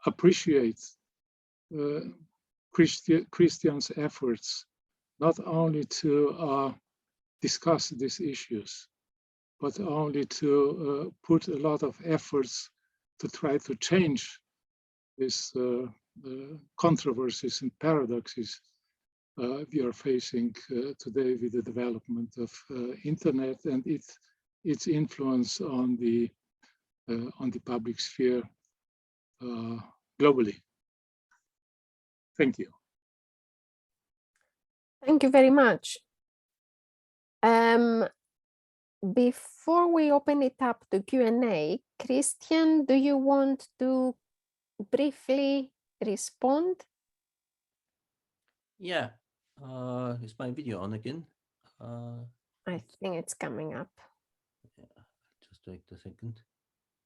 appreciate Christian's efforts, not only to discuss these issues, but only to put a lot of efforts to try to change these controversies and paradoxes we are facing today with the development of internet and its influence on the public sphere globally. Thank you. Thank you very much. Before we open it up to Q&A, Christian, do you want to briefly respond? Yeah. Is my video on again? I think it's coming up. Yeah, just wait a second.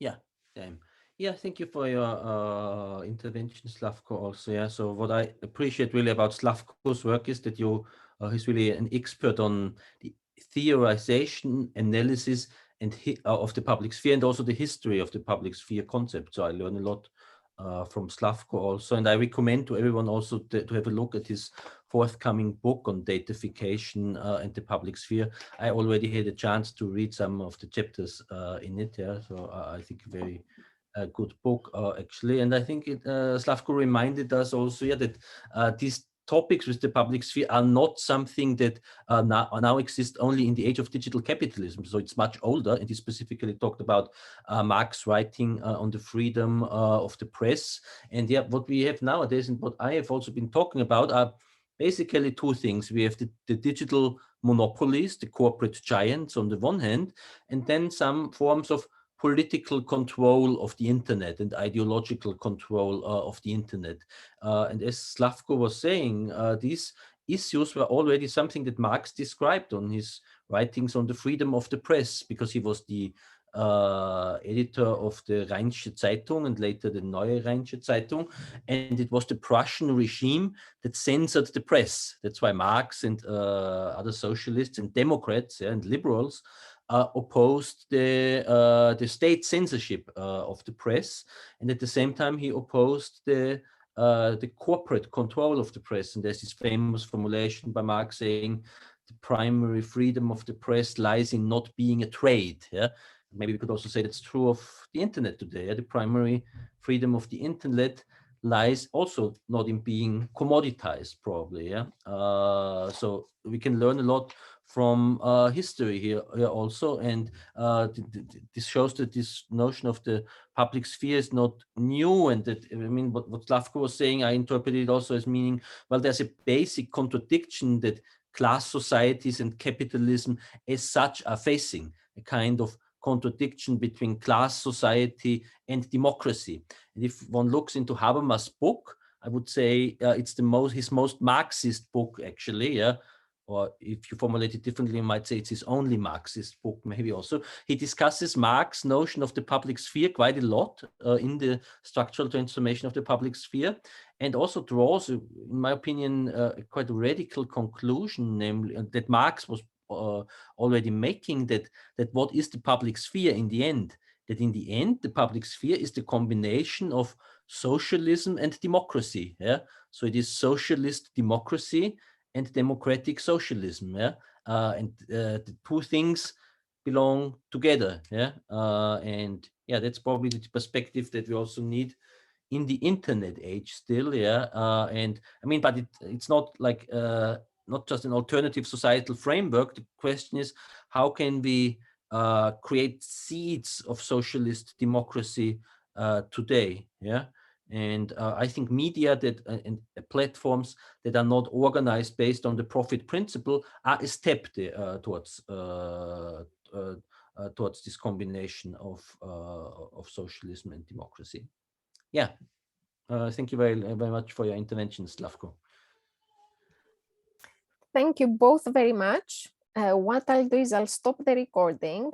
Yeah, damn. Yeah, thank you for your intervention, Slavko, also. Yeah, so what I appreciate really about Slavko's work is that he's really an expert on the theorization, analysis, and of the public sphere, and also the history of the public sphere concept. So I learn a lot from Slavko also, and I recommend to everyone also to have a look at his forthcoming book on datafication and the public sphere. I already had a chance to read some of the chapters in it. Yeah, so I think very good book actually, and I think Slavko reminded us also, yeah, that these topics with the public sphere are not something that now exist only in the age of digital capitalism. So it's much older, and he specifically talked about Marx writing on the freedom of the press. And yeah, what we have nowadays, and what I have also been talking about, are basically two things. We have the digital monopolies, the corporate giants on the one hand, and then some forms of political control of the internet and ideological control of the internet. And as Slavko was saying, these issues were already something that Marx described on his writings on the freedom of the press, because he was the editor of the Rheinische Zeitung and later the Neue Rheinische Zeitung. And it was the Prussian regime that censored the press. That's why Marx and other socialists and Democrats and liberals opposed the state censorship of the press, and at the same time he opposed the corporate control of the press. And there's this famous formulation by Marx saying, "The primary freedom of the press lies in not being a trade." Yeah, maybe we could also say that's true of the internet today. Yeah? The primary freedom of the internet lies also not in being commoditized, probably. Yeah, so we can learn a lot from history here also, and this shows that this notion of the public sphere is not new, and that, I mean, what Slavko was saying, I interpreted it also as meaning, well, there's a basic contradiction that class societies and capitalism as such are facing, a kind of contradiction between class society and democracy. And if one looks into Habermas' book, I would say it's his most Marxist book, actually. Yeah. Or if you formulate it differently, you might say it's his only Marxist book, maybe also. He discusses Marx's notion of the public sphere quite a lot in the structural transformation of the public sphere, and also draws, in my opinion, a quite radical conclusion, namely that Marx was already making, that what is the public sphere in the end? That in the end, the public sphere is the combination of socialism and democracy. Yeah, so it is socialist democracy and democratic socialism. Yeah, and the two things belong together. Yeah, and yeah, that's probably the perspective that we also need in the internet age still. Yeah, and I mean, but it's not like not just an alternative societal framework. The question is, how can we create seeds of socialist democracy today? Yeah. And I think media and platforms that are not organized based on the profit principle are a step towards this combination of socialism and democracy. Yeah. Thank you very much for your intervention, Slavko. Thank you both very much. What I'll do is I'll stop the recording